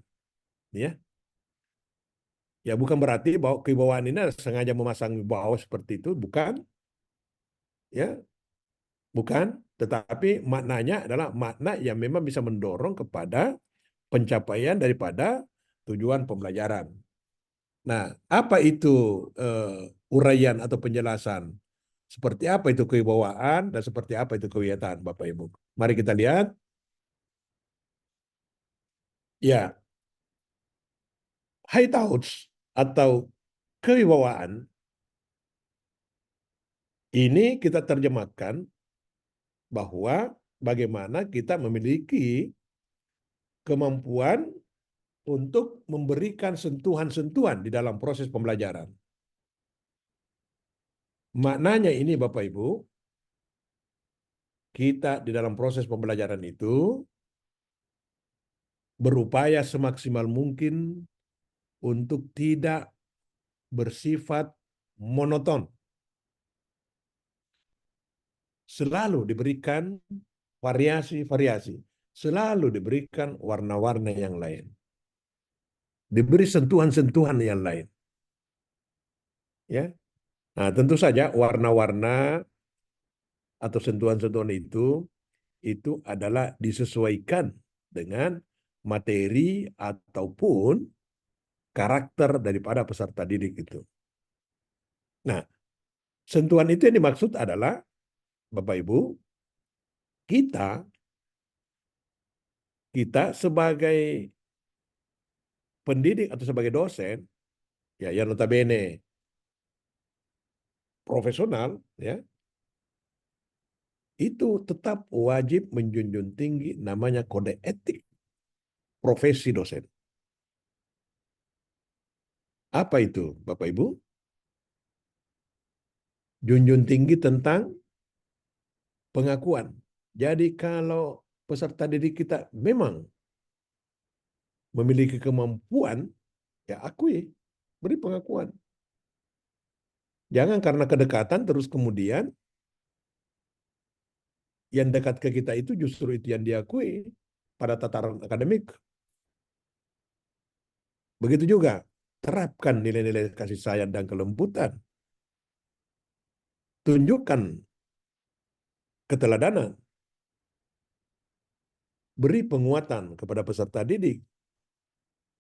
Ya. Ya, bukan berarti bahwa kewibawaan ini sengaja memasang wibawa seperti itu, bukan. Ya, bukan, tetapi maknanya adalah makna yang memang bisa mendorong kepada pencapaian daripada tujuan pembelajaran. Nah, apa itu uraian atau penjelasan? Seperti apa itu kewibawaan dan seperti apa itu kewiyataan, Bapak Ibu? Mari kita lihat. Ya, high touch atau kewibawaan ini kita terjemahkan bahwa bagaimana kita memiliki kemampuan untuk memberikan sentuhan-sentuhan di dalam proses pembelajaran. Maknanya ini Bapak Ibu, kita di dalam proses pembelajaran itu berupaya semaksimal mungkin untuk tidak bersifat monoton. Selalu diberikan variasi-variasi, selalu diberikan warna-warna yang lain. Diberi sentuhan-sentuhan yang lain. Ya. Nah, tentu saja warna-warna atau sentuhan-sentuhan itu adalah disesuaikan dengan materi ataupun karakter daripada peserta didik itu. Nah, sentuhan itu yang dimaksud adalah, Bapak Ibu, kita sebagai pendidik atau sebagai dosen, ya yang notabene profesional, ya, itu tetap wajib menjunjung tinggi namanya kode etik profesi dosen. Apa itu, Bapak Ibu? Junjung tinggi tentang pengakuan. Jadi kalau peserta didik kita memang memiliki kemampuan, ya akui, beri pengakuan. Jangan karena kedekatan terus kemudian yang dekat ke kita itu justru itu yang diakui pada tataran akademik. Begitu juga, terapkan nilai-nilai kasih sayang dan kelembutan. Tunjukkan keteladanan. Beri penguatan kepada peserta didik.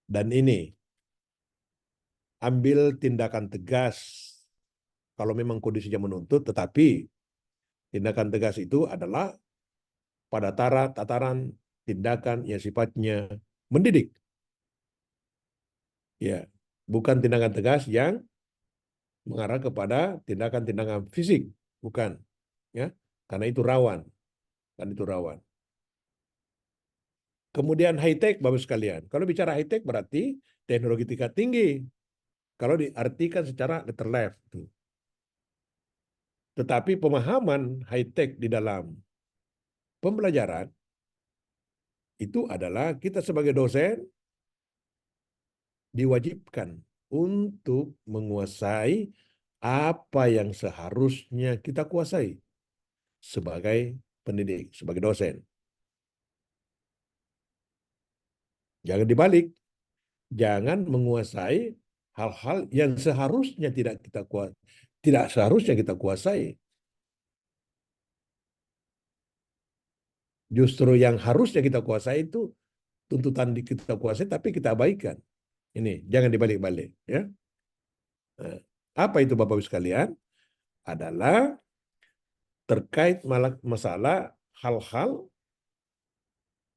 Dan ini, ambil tindakan tegas kalau memang kondisinya menuntut, tetapi tindakan tegas itu adalah pada tataran tindakan yang sifatnya mendidik. Ya, bukan tindakan tegas yang mengarah kepada tindakan-tindakan fisik, bukan, ya, karena itu rawan, Kemudian high tech, Bapak sekalian. Kalau bicara high tech berarti teknologi tingkat tinggi. Kalau diartikan secara letter left, tetapi pemahaman high tech di dalam pembelajaran itu adalah kita sebagai dosen diwajibkan untuk menguasai apa yang seharusnya kita kuasai sebagai pendidik, sebagai dosen. Jangan dibalik. Jangan menguasai hal-hal yang seharusnya tidak seharusnya kita kuasai. Justru yang harusnya kita kuasai itu tuntutan kita kuasai tapi kita abaikan. Ini jangan dibalik-balik, ya. Nah, apa itu Bapak Ibu sekalian? Adalah terkait masalah hal-hal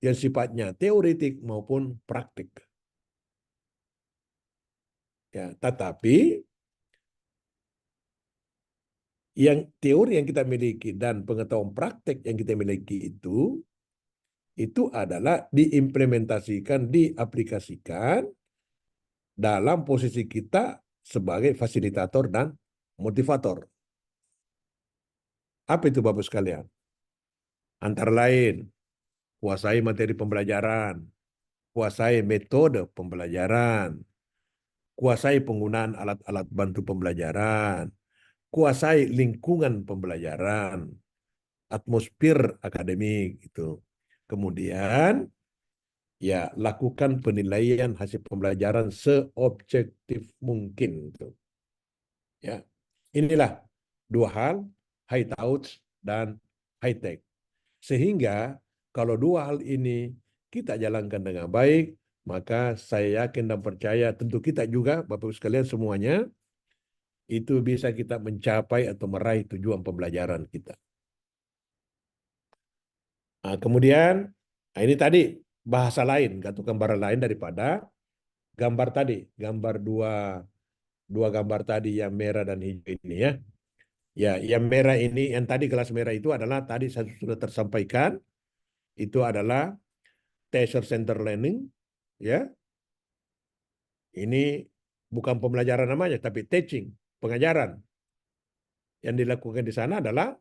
yang sifatnya teoretik maupun praktik. Ya, tetapi yang teori yang kita miliki dan pengetahuan praktek yang kita miliki itu adalah diimplementasikan, diaplikasikan dalam posisi kita sebagai fasilitator dan motivator. Apa itu Bapak sekalian? Antara lain, kuasai materi pembelajaran, kuasai metode pembelajaran, kuasai penggunaan alat-alat bantu pembelajaran, kuasai lingkungan pembelajaran, atmosfer akademik itu. Kemudian ya lakukan penilaian hasil pembelajaran seobjektif mungkin itu. Ya. Inilah dua hal, high touch dan high tech. Sehingga kalau dua hal ini kita jalankan dengan baik, maka saya yakin dan percaya tentu kita juga Bapak Ibu sekalian semuanya itu bisa kita mencapai atau meraih tujuan pembelajaran kita. Nah, kemudian, ini tadi bahasa lain, atau gambar lain daripada gambar tadi, gambar dua gambar tadi yang merah dan hijau ini ya. Ya, yang merah ini, yang tadi kelas merah itu adalah tadi saya sudah tersampaikan, itu adalah teacher center learning, ya. Ini bukan pembelajaran namanya, tapi teaching, pengajaran. Yang dilakukan di sana adalah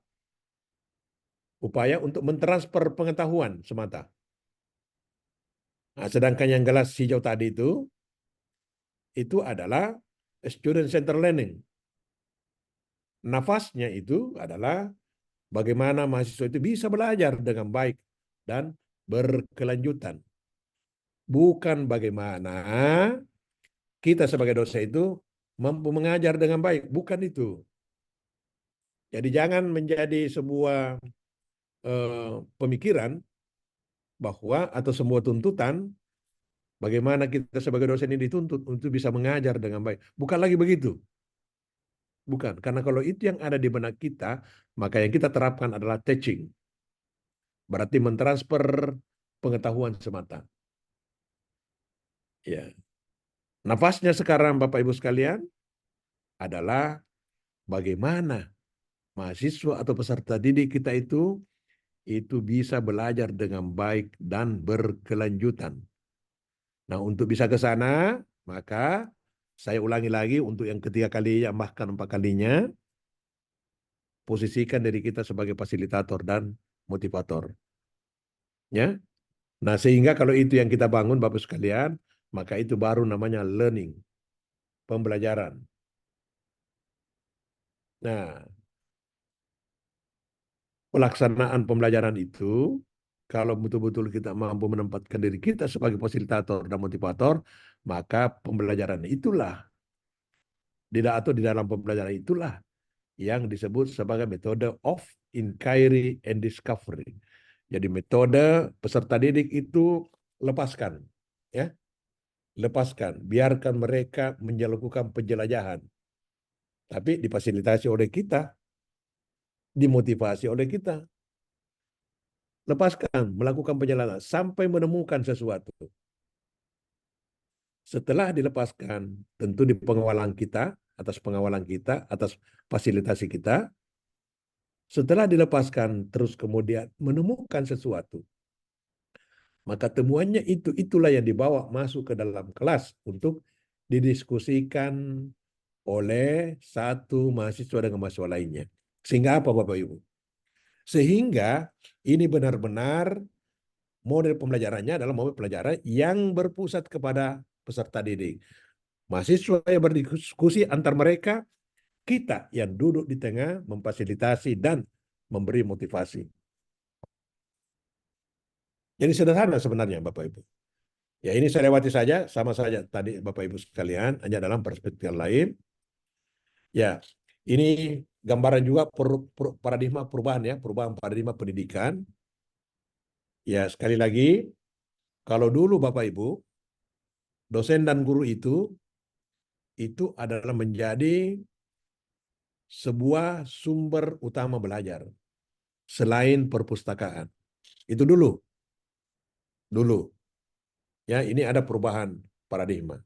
upaya untuk mentransfer pengetahuan semata. Nah, sedangkan yang gelas hijau tadi itu adalah student center learning. Nafasnya itu adalah bagaimana mahasiswa itu bisa belajar dengan baik dan berkelanjutan. Bukan bagaimana kita sebagai dosen itu mampu mengajar dengan baik. Bukan itu. Jadi jangan menjadi sebuah pemikiran bahwa atau semua tuntutan bagaimana kita sebagai dosen ini dituntut untuk bisa mengajar dengan baik. Bukan lagi begitu. Bukan, karena kalau itu yang ada di benak kita, maka yang kita terapkan adalah teaching. Berarti mentransfer pengetahuan semata. Ya. Nafasnya sekarang Bapak Ibu sekalian adalah bagaimana mahasiswa atau peserta didik kita itu bisa belajar dengan baik dan berkelanjutan. Nah, untuk bisa ke sana, maka saya ulangi lagi untuk yang ketiga kalinya, bahkan 4 kalinya, posisikan diri kita sebagai fasilitator dan motivator. Ya. Nah, sehingga kalau itu yang kita bangun, Bapak sekalian, maka itu baru namanya learning, pembelajaran. Nah, pelaksanaan pembelajaran itu, kalau betul-betul kita mampu menempatkan diri kita sebagai fasilitator dan motivator, maka pembelajaran itulah, atau di dalam pembelajaran itulah yang disebut sebagai metode of inquiry and discovery. Jadi metode peserta didik itu lepaskan, ya, lepaskan, biarkan mereka melakukan penjelajahan, tapi difasilitasi oleh kita, dimotivasi oleh kita. Lepaskan, melakukan perjalanan sampai menemukan sesuatu. Setelah dilepaskan, tentu di pengawalan kita, atas fasilitasi kita. Setelah dilepaskan, terus kemudian menemukan sesuatu. Maka temuannya itulah yang dibawa masuk ke dalam kelas untuk didiskusikan oleh satu mahasiswa dengan mahasiswa lainnya. Sehingga apa Bapak Ibu? Sehingga ini benar-benar model pembelajarannya adalah model pembelajaran yang berpusat kepada peserta didik. Mahasiswa yang berdiskusi antar mereka, kita yang duduk di tengah memfasilitasi dan memberi motivasi. Jadi sederhana sebenarnya Bapak Ibu. Ya ini saya lewati saja, sama saja tadi Bapak Ibu sekalian, hanya dalam perspektif lain. Ya, ini gambaran juga paradigma perubahan ya, perubahan paradigma pendidikan. Ya, sekali lagi, kalau dulu Bapak Ibu, dosen dan guru itu adalah menjadi sebuah sumber utama belajar selain perpustakaan. Itu dulu. Ya, ini ada perubahan paradigma.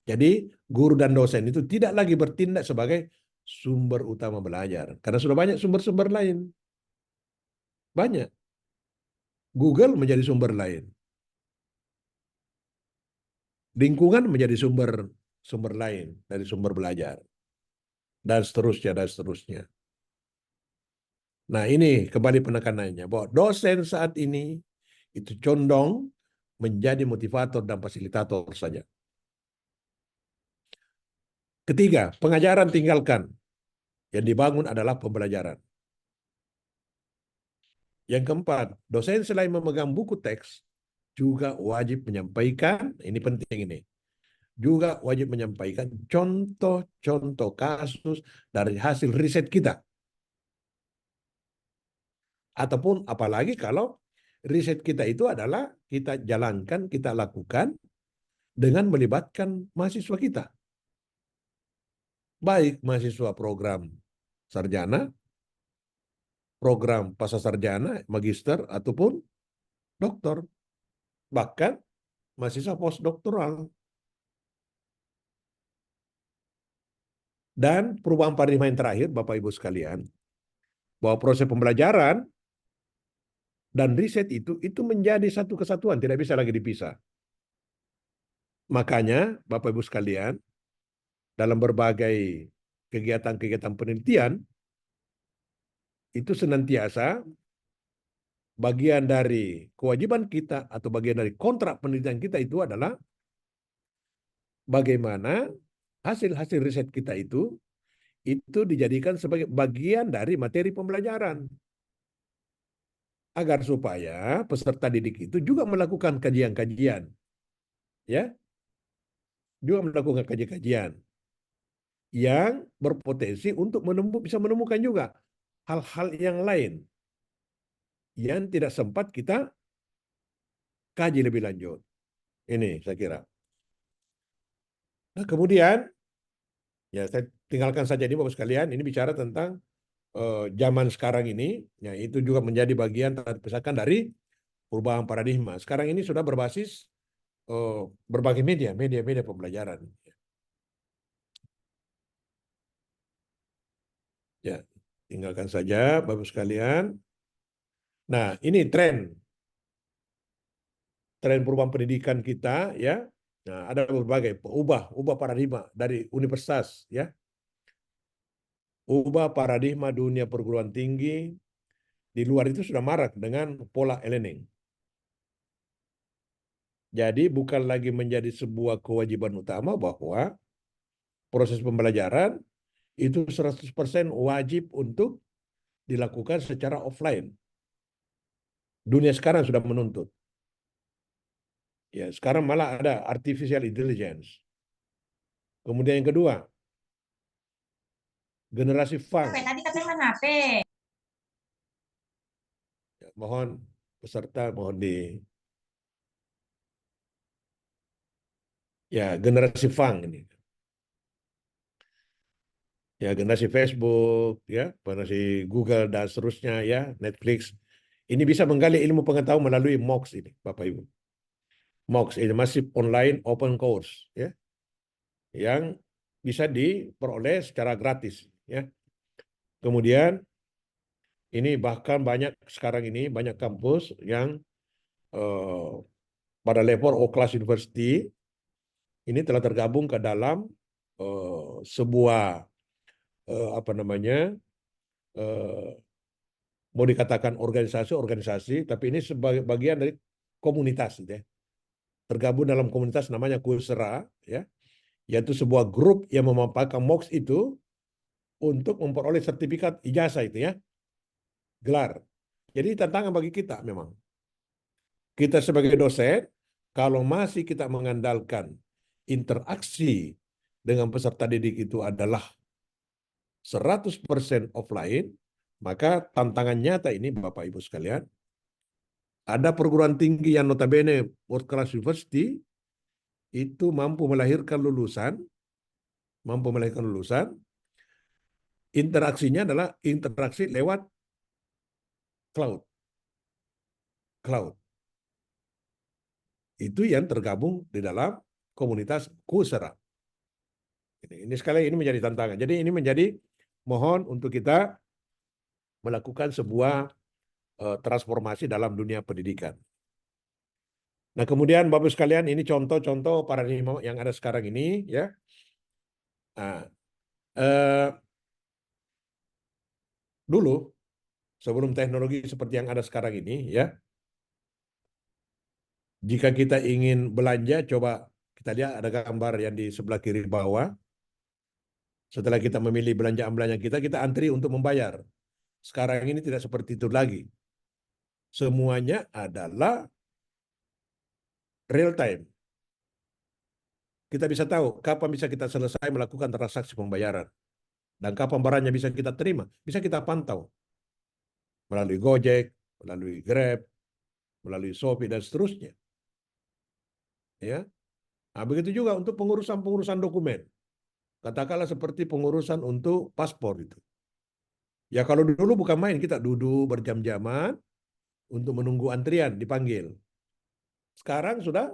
Jadi, guru dan dosen itu tidak lagi bertindak sebagai sumber utama belajar karena sudah banyak sumber-sumber lain. Banyak. Google menjadi sumber lain. Lingkungan menjadi sumber lain dari sumber belajar. Dan seterusnya. Nah, ini kembali penekanannya bahwa dosen saat ini itu condong menjadi motivator dan fasilitator saja. Ketiga, pengajaran tinggalkan. Yang dibangun adalah pembelajaran. Yang keempat, dosen selain memegang buku teks, juga wajib menyampaikan, ini penting ini, juga wajib menyampaikan contoh-contoh kasus dari hasil riset kita. Ataupun apalagi kalau riset kita itu adalah kita jalankan, kita lakukan dengan melibatkan mahasiswa kita. Baik mahasiswa program sarjana, program pascasarjana, magister, ataupun doktor. Bahkan mahasiswa postdoktoral. Dan perubahan paradigma yang terakhir, Bapak Ibu sekalian, bahwa proses pembelajaran dan riset itu menjadi satu kesatuan, tidak bisa lagi dipisah. Makanya, Bapak Ibu sekalian, dalam berbagai kegiatan-kegiatan penelitian, itu senantiasa bagian dari kewajiban kita atau bagian dari kontrak penelitian kita itu adalah bagaimana hasil-hasil riset kita itu dijadikan sebagai bagian dari materi pembelajaran. Agar supaya peserta didik itu juga melakukan kajian-kajian. Ya. Juga melakukan kajian-kajian yang berpotensi untuk bisa menemukan juga hal-hal yang lain yang tidak sempat kita kaji lebih lanjut. Ini saya kira. Nah, kemudian Ya, saya tinggalkan saja ini Bapak sekalian. Ini bicara tentang zaman sekarang ini. Ya, itu juga menjadi bagian terpisahkan dari perubahan paradigma. Sekarang ini sudah berbasis berbagai media pembelajaran. Ya, tinggalkan saja Bapak sekalian. Nah, ini tren perubahan pendidikan kita, ya. Nah, ada berbagai ubah paradigma dari universitas, ya. Ubah paradigma dunia perguruan tinggi di luar itu sudah marak dengan pola e-learning. Jadi bukan lagi menjadi sebuah kewajiban utama bahwa proses pembelajaran itu 100% wajib untuk dilakukan secara offline. Dunia sekarang sudah menuntut. Ya, sekarang malah ada artificial intelligence. Kemudian yang kedua, generasi funk. Tadi katanya main HP. Ya, mohon peserta mohon di ya generasi funk ini. Ya, generasi Facebook, ya, generasi Google dan seterusnya, ya, Netflix. Ini bisa menggali ilmu pengetahuan melalui MOOCs ini, Bapak Ibu. MOOCs ini Massive Online Open Course, ya, yang bisa diperoleh secara gratis, ya. Kemudian ini bahkan banyak sekarang ini banyak kampus yang pada level O-class university ini telah tergabung ke dalam sebuah apa namanya mau dikatakan organisasi, tapi ini sebagai bagian dari komunitas, ya. Tergabung dalam komunitas namanya Coursera, ya, yaitu sebuah grup yang memanfaatkan MOOCs itu untuk memperoleh sertifikat ijazah itu, ya, gelar. Jadi tantangan bagi kita memang. Kita sebagai dosen, kalau masih kita mengandalkan interaksi dengan peserta didik itu adalah 100% offline, maka tantangan nyata ini Bapak Ibu sekalian, ada perguruan tinggi yang notabene world class university itu mampu melahirkan lulusan, interaksinya adalah interaksi lewat cloud. Itu yang tergabung di dalam komunitas Coursera. Ini sekali ini menjadi tantangan. Jadi ini menjadi mohon untuk kita melakukan sebuah transformasi dalam dunia pendidikan. Nah, kemudian Bapak sekalian, ini contoh-contoh paradigma yang ada sekarang ini, ya. Nah, dulu sebelum teknologi seperti yang ada sekarang ini, ya, jika kita ingin belanja, coba kita lihat ada gambar yang di sebelah kiri bawah. Setelah kita memilih belanjaan kita, kita antri untuk membayar. Sekarang ini tidak seperti itu lagi. Semuanya adalah real time. Kita bisa tahu kapan bisa kita selesai melakukan transaksi pembayaran. Dan kapan barangnya bisa kita terima, bisa kita pantau. Melalui Gojek, melalui Grab, melalui Shopee, dan seterusnya. Ya. Nah, begitu juga untuk pengurusan dokumen. Katakanlah seperti pengurusan untuk paspor itu. Ya kalau dulu bukan main, kita duduk berjam-jaman untuk menunggu antrian dipanggil. Sekarang sudah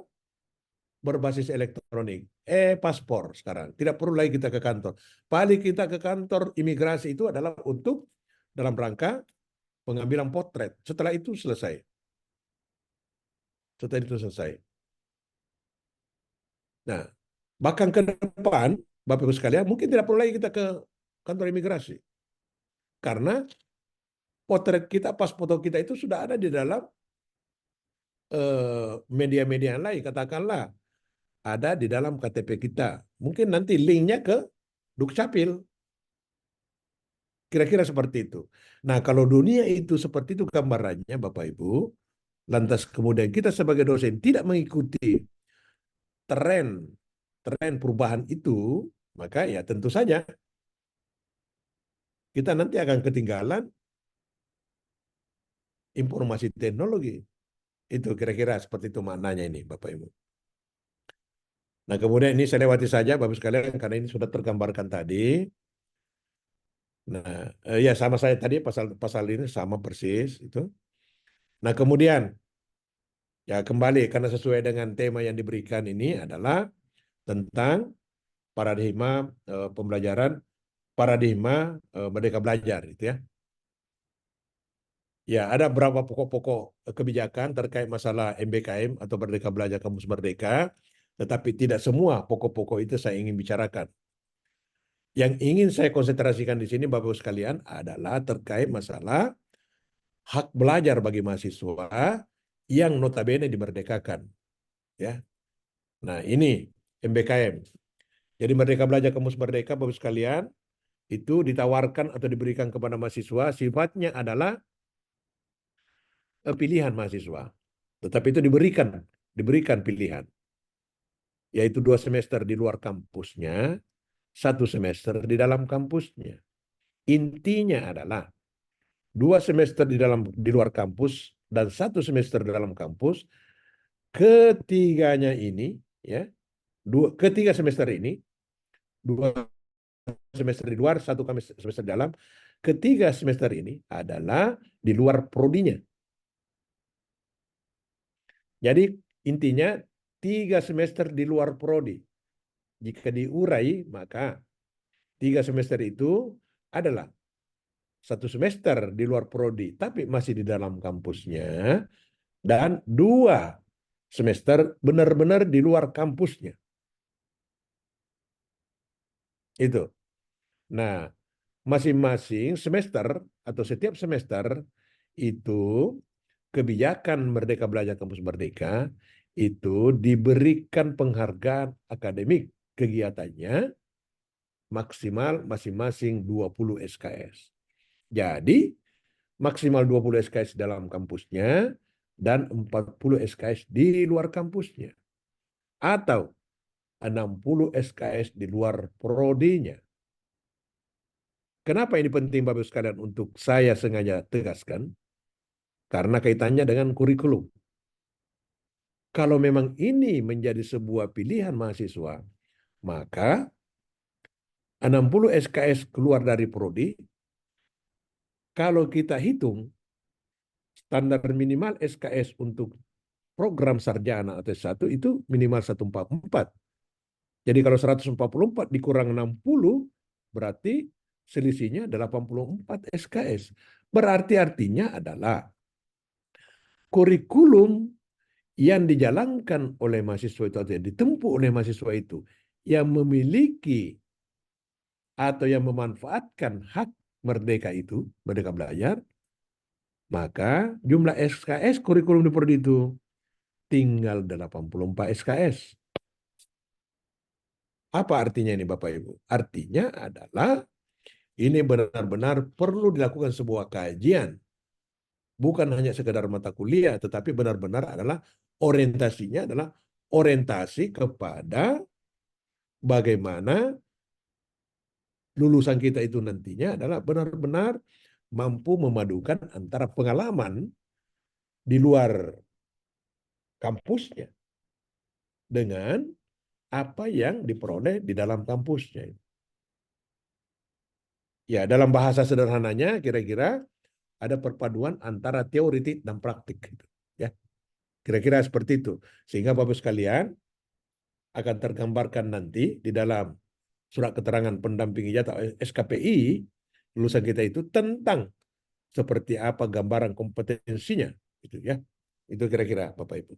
berbasis elektronik. Paspor sekarang. Tidak perlu lagi kita ke kantor. Paling kita ke kantor imigrasi itu adalah untuk dalam rangka pengambilan potret. Setelah itu selesai. Nah, bahkan ke depan, Bapak Ibu sekalian, mungkin tidak perlu lagi kita ke kantor imigrasi. Karena potret kita, pas foto kita itu sudah ada di dalam media-media yang lain. Katakanlah, ada di dalam KTP kita. Mungkin nanti linknya ke Dukcapil. Kira-kira seperti itu. Nah, kalau dunia itu seperti itu gambarannya, Bapak Ibu, lantas kemudian kita sebagai dosen tidak mengikuti tren perubahan itu, maka ya tentu saja kita nanti akan ketinggalan informasi teknologi. Itu kira-kira seperti itu maknanya ini, Bapak Ibu. Nah, kemudian ini saya lewati saja Bapak sekalian karena ini sudah tergambarkan tadi. Nah, ya sama saya tadi pasal ini sama persis itu. Nah, kemudian ya kembali karena sesuai dengan tema yang diberikan ini adalah tentang paradigma pembelajaran, paradigma Merdeka Belajar itu ya. Ya, ada beberapa pokok-pokok kebijakan terkait masalah MBKM atau Merdeka Belajar Kampus Merdeka, tetapi tidak semua pokok-pokok itu saya ingin bicarakan. Yang ingin saya konsentrasikan di sini Bapak-Ibu sekalian adalah terkait masalah hak belajar bagi mahasiswa yang notabene dimerdekakan. Ya. Nah, ini MBKM. Jadi Merdeka Belajar Kampus Merdeka Bapak sekalian itu ditawarkan atau diberikan kepada mahasiswa sifatnya adalah pilihan mahasiswa. Tetapi itu diberikan pilihan. Yaitu 2 semester di luar kampusnya, 1 semester di dalam kampusnya. Intinya adalah 2 semester di luar kampus dan 1 semester di dalam kampus, ketiganya ini ya, ketiga semester ini, 2 semester di luar, 1 semester di dalam, ketiga semester ini adalah di luar prodinya. Jadi intinya 3 semester di luar prodi. Jika diurai, maka 3 semester itu adalah 1 semester di luar prodi, tapi masih di dalam kampusnya, dan 2 semester benar-benar di luar kampusnya. Itu. Nah, masing-masing semester atau setiap semester itu kebijakan Merdeka Belajar Kampus Merdeka itu diberikan penghargaan akademik kegiatannya maksimal masing-masing 20 SKS. Jadi maksimal 20 SKS dalam kampusnya dan 40 SKS di luar kampusnya. Atau 60 SKS di luar prodinya. Kenapa ini penting Bapak sekalian untuk saya sengaja tegaskan? Karena kaitannya dengan kurikulum. Kalau memang ini menjadi sebuah pilihan mahasiswa, maka 60 SKS keluar dari prodi, kalau kita hitung standar minimal SKS untuk program sarjana atau S1 itu minimal 144. Jadi kalau 144 dikurang 60, berarti selisihnya 84 SKS. Berarti artinya adalah kurikulum yang dijalankan oleh mahasiswa itu atau yang ditempuh oleh mahasiswa itu yang memiliki atau yang memanfaatkan hak merdeka itu, merdeka belajar, maka jumlah SKS kurikulum di prodi itu tinggal 84 SKS. Apa artinya ini Bapak Ibu? Artinya adalah ini benar-benar perlu dilakukan sebuah kajian. Bukan hanya sekedar mata kuliah, tetapi benar-benar adalah orientasinya adalah orientasi kepada bagaimana lulusan kita itu nantinya adalah benar-benar mampu memadukan antara pengalaman di luar kampusnya dengan apa yang diperoleh di dalam kampusnya. Ya, dalam bahasa sederhananya kira-kira ada perpaduan antara teoretik dan praktik. Ya, kira-kira seperti itu. Sehingga Bapak sekalian akan tergambarkan nanti di dalam surat keterangan pendamping ijazah SKPI lulusan kita itu tentang seperti apa gambaran kompetensinya, itu ya. Itu kira-kira Bapak Ibu.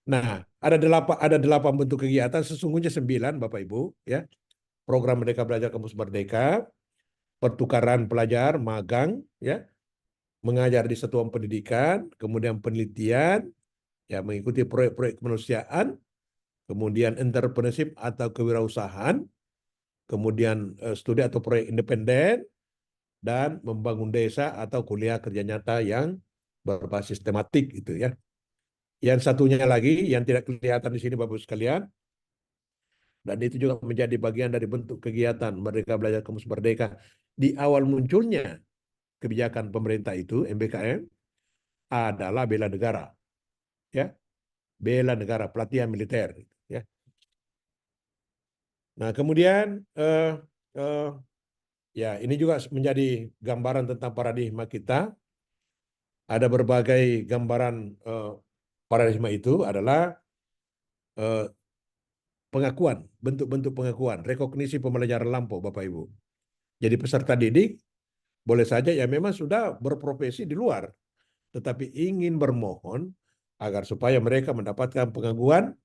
Nah, ada 8 bentuk kegiatan, sesungguhnya 9 Bapak Ibu ya. Program Merdeka Belajar Kampus Merdeka, pertukaran pelajar, magang ya, mengajar di satuan pendidikan, kemudian penelitian, ya mengikuti proyek-proyek kemanusiaan, kemudian entrepreneurship atau kewirausahaan, kemudian studi atau proyek independen, dan membangun desa atau kuliah kerja nyata yang berbasis tematik itu ya. Yang satunya lagi yang tidak kelihatan di sini Bapak sekalian, dan itu juga menjadi bagian dari bentuk kegiatan Merdeka Belajar Kampus Merdeka di awal munculnya kebijakan pemerintah itu MBKM adalah bela negara, ya, bela negara, pelatihan militer, ya. Nah, kemudian ya ini juga menjadi gambaran tentang paradigma kita. Ada berbagai gambaran paradigma itu adalah pengakuan, bentuk-bentuk pengakuan, rekognisi pembelajaran lampau, Bapak Ibu. Jadi peserta didik boleh saja ya memang sudah berprofesi di luar, tetapi ingin bermohon agar supaya mereka mendapatkan pengakuan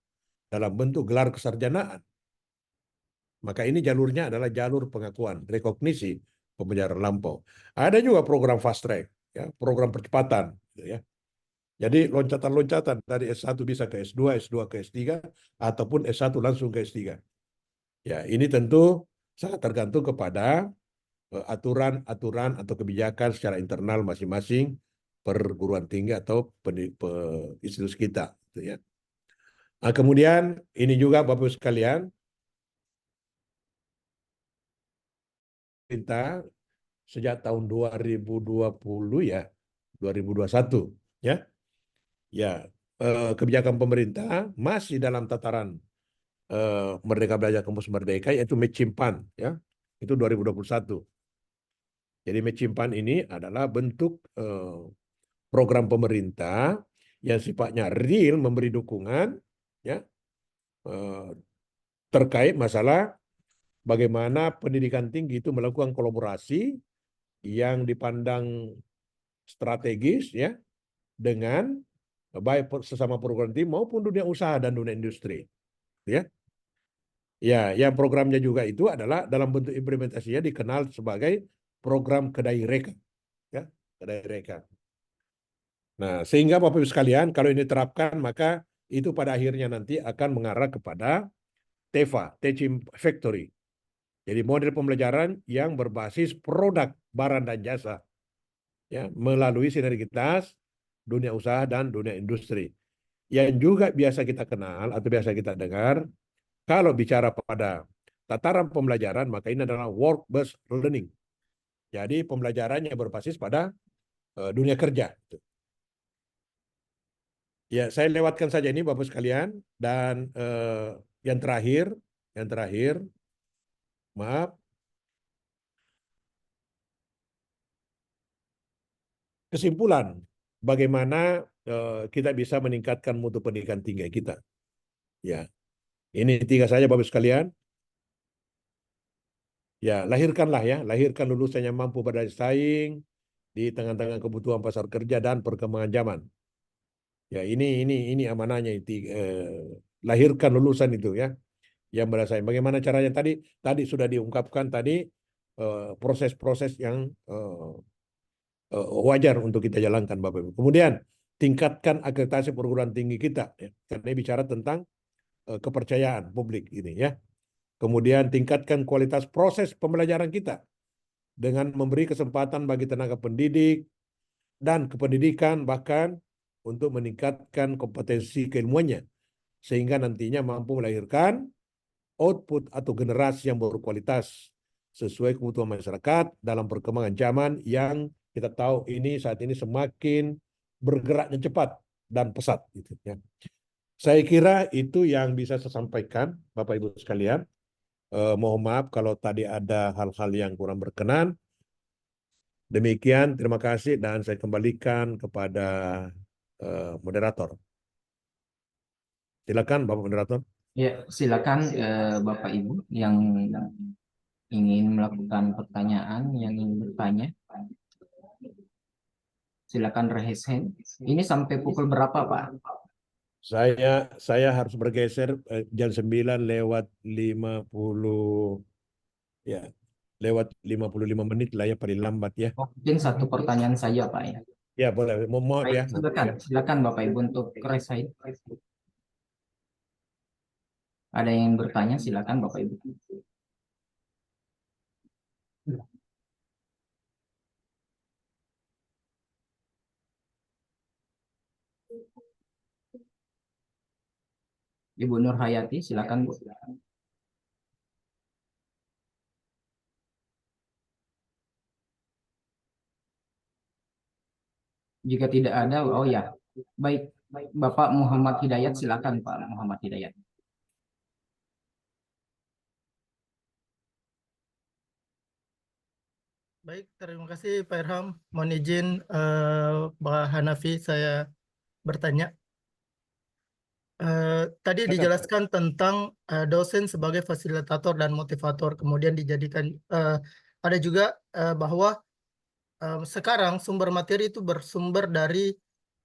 dalam bentuk gelar kesarjanaan. Maka ini jalurnya adalah jalur pengakuan, rekognisi pembelajaran lampau. Ada juga program fast track, ya, program percepatan, gitu ya. Jadi loncatan-loncatan dari S1 bisa ke S2, S2 ke S3, ataupun S1 langsung ke S3. Ya, ini tentu sangat tergantung kepada aturan-aturan atau kebijakan secara internal masing-masing perguruan tinggi atau institusi kita, gitu ya. Nah, kemudian ini juga Bapak Ibu sekalian, kita sejak tahun 2020 ya, 2021 ya, ya kebijakan pemerintah masih dalam tataran Merdeka Belajar Kampus Merdeka, yaitu Mecimpan ya, itu 2021. Jadi Mecimpan ini adalah bentuk program pemerintah yang sifatnya real, memberi dukungan ya terkait masalah bagaimana pendidikan tinggi itu melakukan kolaborasi yang dipandang strategis ya dengan baik sesama perguruan tinggi maupun dunia usaha dan dunia industri ya. Ya, yang programnya juga itu adalah dalam bentuk implementasinya dikenal sebagai program Kedai Reka ya, Kedai Reka. Nah, sehingga Bapak Ibu sekalian, kalau ini diterapkan, maka itu pada akhirnya nanti akan mengarah kepada TEFA, Teaching Factory. Jadi model pembelajaran yang berbasis produk, barang, dan jasa. Ya, melalui sinergitas dunia usaha dan dunia industri. Yang juga biasa kita kenal atau biasa kita dengar, kalau bicara pada tataran pembelajaran, maka ini adalah work-based learning. Jadi pembelajarannya berbasis pada dunia kerja. Ya, saya lewatkan saja ini Bapak sekalian, dan yang terakhir, maaf, kesimpulan bagaimana kita bisa meningkatkan mutu pendidikan tinggi kita. Ya, ini 3 saja Bapak sekalian. Ya, lahirkan lulusan yang mampu bersaing di tengah-tengah kebutuhan pasar kerja dan perkembangan zaman. Ya, ini amanahnya itu, lahirkan lulusan itu ya yang bersaing. Bagaimana caranya tadi sudah diungkapkan tadi proses-proses yang wajar untuk kita jalankan Bapak Ibu. Kemudian tingkatkan akreditasi perguruan tinggi kita ya. Karena ini bicara tentang kepercayaan publik ini ya. Kemudian tingkatkan kualitas proses pembelajaran kita dengan memberi kesempatan bagi tenaga pendidik dan kependidikan bahkan untuk meningkatkan kompetensi keilmuannya sehingga nantinya mampu melahirkan output atau generasi yang berkualitas sesuai kebutuhan masyarakat dalam perkembangan zaman yang kita tahu ini saat ini semakin bergeraknya cepat dan pesat gitu ya. Saya kira itu yang bisa saya sampaikan Bapak Ibu sekalian. Mohon maaf kalau tadi ada hal-hal yang kurang berkenan. Demikian, terima kasih dan saya kembalikan kepada moderator. Silakan Bapak moderator. Ya, silakan Bapak Ibu yang ingin melakukan pertanyaan, yang ingin bertanya. Silakan raise hand. Ini sampai pukul berapa, Pak? Saya harus bergeser jam 9 lewat 50 ya. Lewat 55 menit lah ya paling lambat ya. Mungkin satu pertanyaan saja, Pak ya. Ya, boleh. Mohon ya. Silakan Bapak Ibu untuk raise hand. Ada yang bertanya, silakan Bapak Ibu. Ibu Nur Hayati, silakan Bu. Jika tidak ada, oh ya, baik, Bapak Muhammad Hidayat, silakan Pak Muhammad Hidayat. Baik, terima kasih Pak Irham. Mohon izin Pak Hanafi, saya bertanya. Tadi Silakan, Pak. dijelaskan tentang dosen sebagai fasilitator dan motivator, kemudian dijadikan ada juga bahwa sekarang sumber materi itu bersumber dari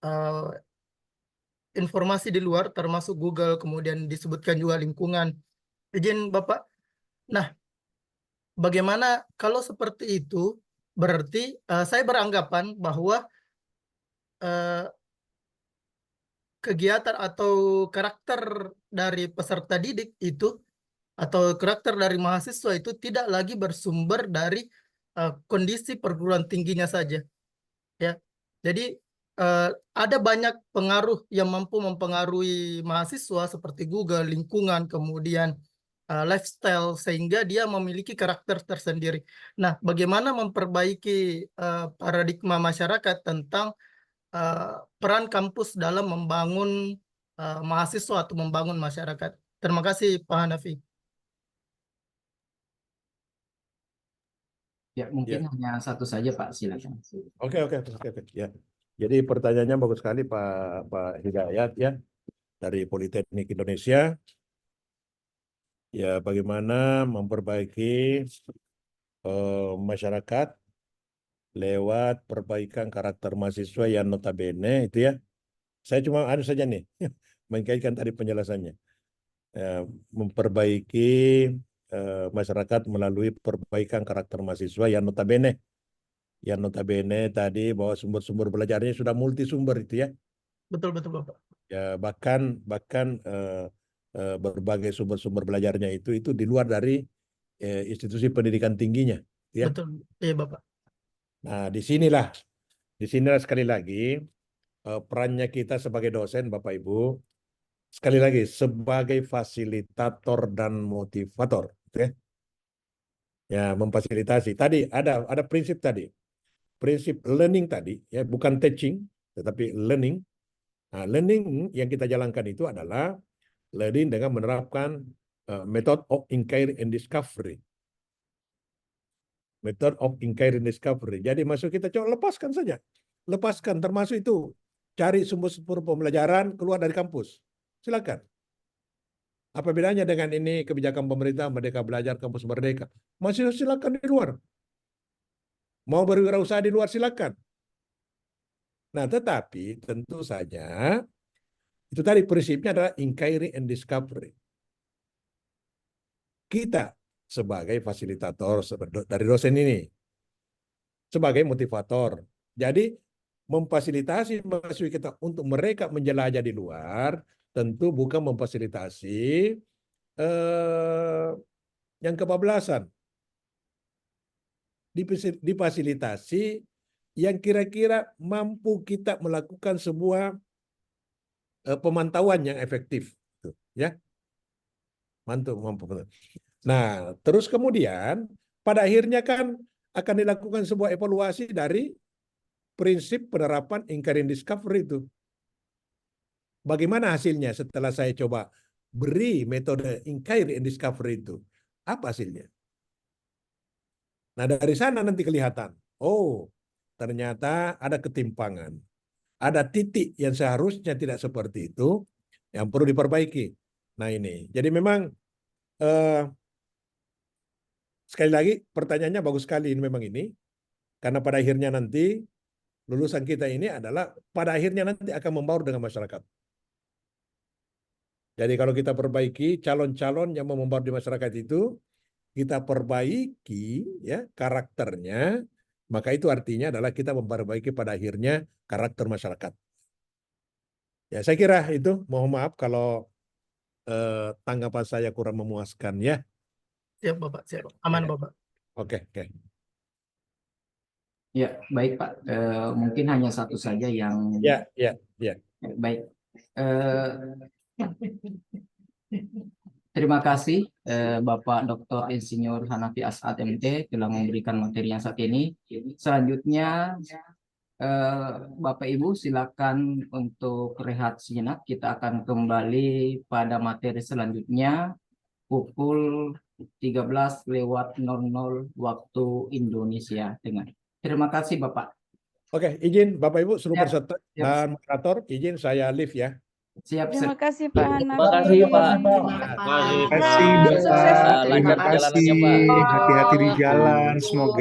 eh, informasi di luar, termasuk Google, kemudian disebutkan juga lingkungan. Izin Bapak. Nah, bagaimana kalau seperti itu? Berarti saya beranggapan bahwa eh, kegiatan atau karakter dari peserta didik itu atau karakter dari mahasiswa itu tidak lagi bersumber dari kondisi perguruan tingginya saja, ya. Jadi ada banyak pengaruh yang mampu mempengaruhi mahasiswa seperti Google, lingkungan, kemudian lifestyle sehingga dia memiliki karakter tersendiri. Nah, bagaimana memperbaiki paradigma masyarakat tentang peran kampus dalam membangun mahasiswa atau membangun masyarakat. Terima kasih Pak Hanafi. Ya, mungkin hanya satu saja Pak, silakan. Oke. Ya. Jadi pertanyaannya bagus sekali Pak Hidayat ya dari Politeknik Indonesia. Ya, bagaimana memperbaiki masyarakat lewat perbaikan karakter mahasiswa yang notabene itu ya. Saya cuma anu saja nih mengkaitkan tadi penjelasannya. Memperbaiki masyarakat melalui perbaikan karakter mahasiswa yang notabene tadi bahwa sumber-sumber belajarnya sudah multisumber itu ya. Betul Bapak. Ya bahkan berbagai sumber-sumber belajarnya itu di luar dari institusi pendidikan tingginya ya. Betul. Iya Bapak. Nah, disinilah sekali lagi perannya kita sebagai dosen Bapak Ibu, sekali lagi sebagai fasilitator dan motivator ya. Ya, memfasilitasi. Tadi ada prinsip tadi. Prinsip learning tadi ya, bukan teaching tetapi learning. Nah, learning yang kita jalankan itu adalah learning dengan menerapkan method of inquiry and discovery. Method of inquiry and discovery. Jadi maksud kita coba lepaskan saja. Lepaskan termasuk itu cari sumber-sumber pembelajaran keluar dari kampus. Silakan. Apa bedanya dengan ini kebijakan pemerintah Merdeka Belajar Kampus Merdeka? Masih silakan di luar. Mau berwirausaha di luar silakan. Nah, tetapi tentu saja itu tadi prinsipnya adalah inquiry and discovery. Kita sebagai fasilitator dari dosen ini, sebagai motivator. Jadi memfasilitasi mahasiswa kita untuk mereka menjelajah di luar, tentu bukan memfasilitasi yang kebablasan. Difasilitasi yang kira-kira mampu kita melakukan sebuah pemantauan yang efektif, ya. Mampu. Nah, terus kemudian pada akhirnya kan akan dilakukan sebuah evaluasi dari prinsip penerapan inquiry and discovery itu. Bagaimana hasilnya setelah saya coba beri metode inquiry and discovery itu? Apa hasilnya? Nah, dari sana nanti kelihatan, oh, ternyata ada ketimpangan. Ada titik yang seharusnya tidak seperti itu, yang perlu diperbaiki. Nah ini, jadi memang sekali lagi pertanyaannya bagus sekali ini memang ini, karena pada akhirnya nanti lulusan kita ini adalah pada akhirnya nanti akan membaur dengan masyarakat. Jadi kalau kita perbaiki calon-calon yang mau membaur di masyarakat itu, kita perbaiki ya karakternya, maka itu artinya adalah kita memperbaiki pada akhirnya karakter masyarakat. Ya, saya kira itu. Mohon maaf kalau tanggapan saya kurang memuaskan ya. Siap Bapak, siap. Aman Bapak. Oke. Ya, baik Pak. Mungkin hanya satu saja yang. Ya. Baik. Terima kasih Bapak Dr. Insinyur Hanafi As'ad MT telah memberikan materi yang saat ini. Selanjutnya Bapak Ibu silakan untuk rehat sejenak. Kita akan kembali pada materi selanjutnya pukul 13:00 waktu Indonesia Tengah. Terima kasih Bapak. Oke, izin Bapak Ibu seluruh Siap, peserta siap. dan moderator, izin saya live ya. Siap, Terima kasih Pak Terima Hanafi. kasih, Pak. Terima kasih, kasih. Pak. Sukses. Terima kasih. Hati-hati di jalan, semoga.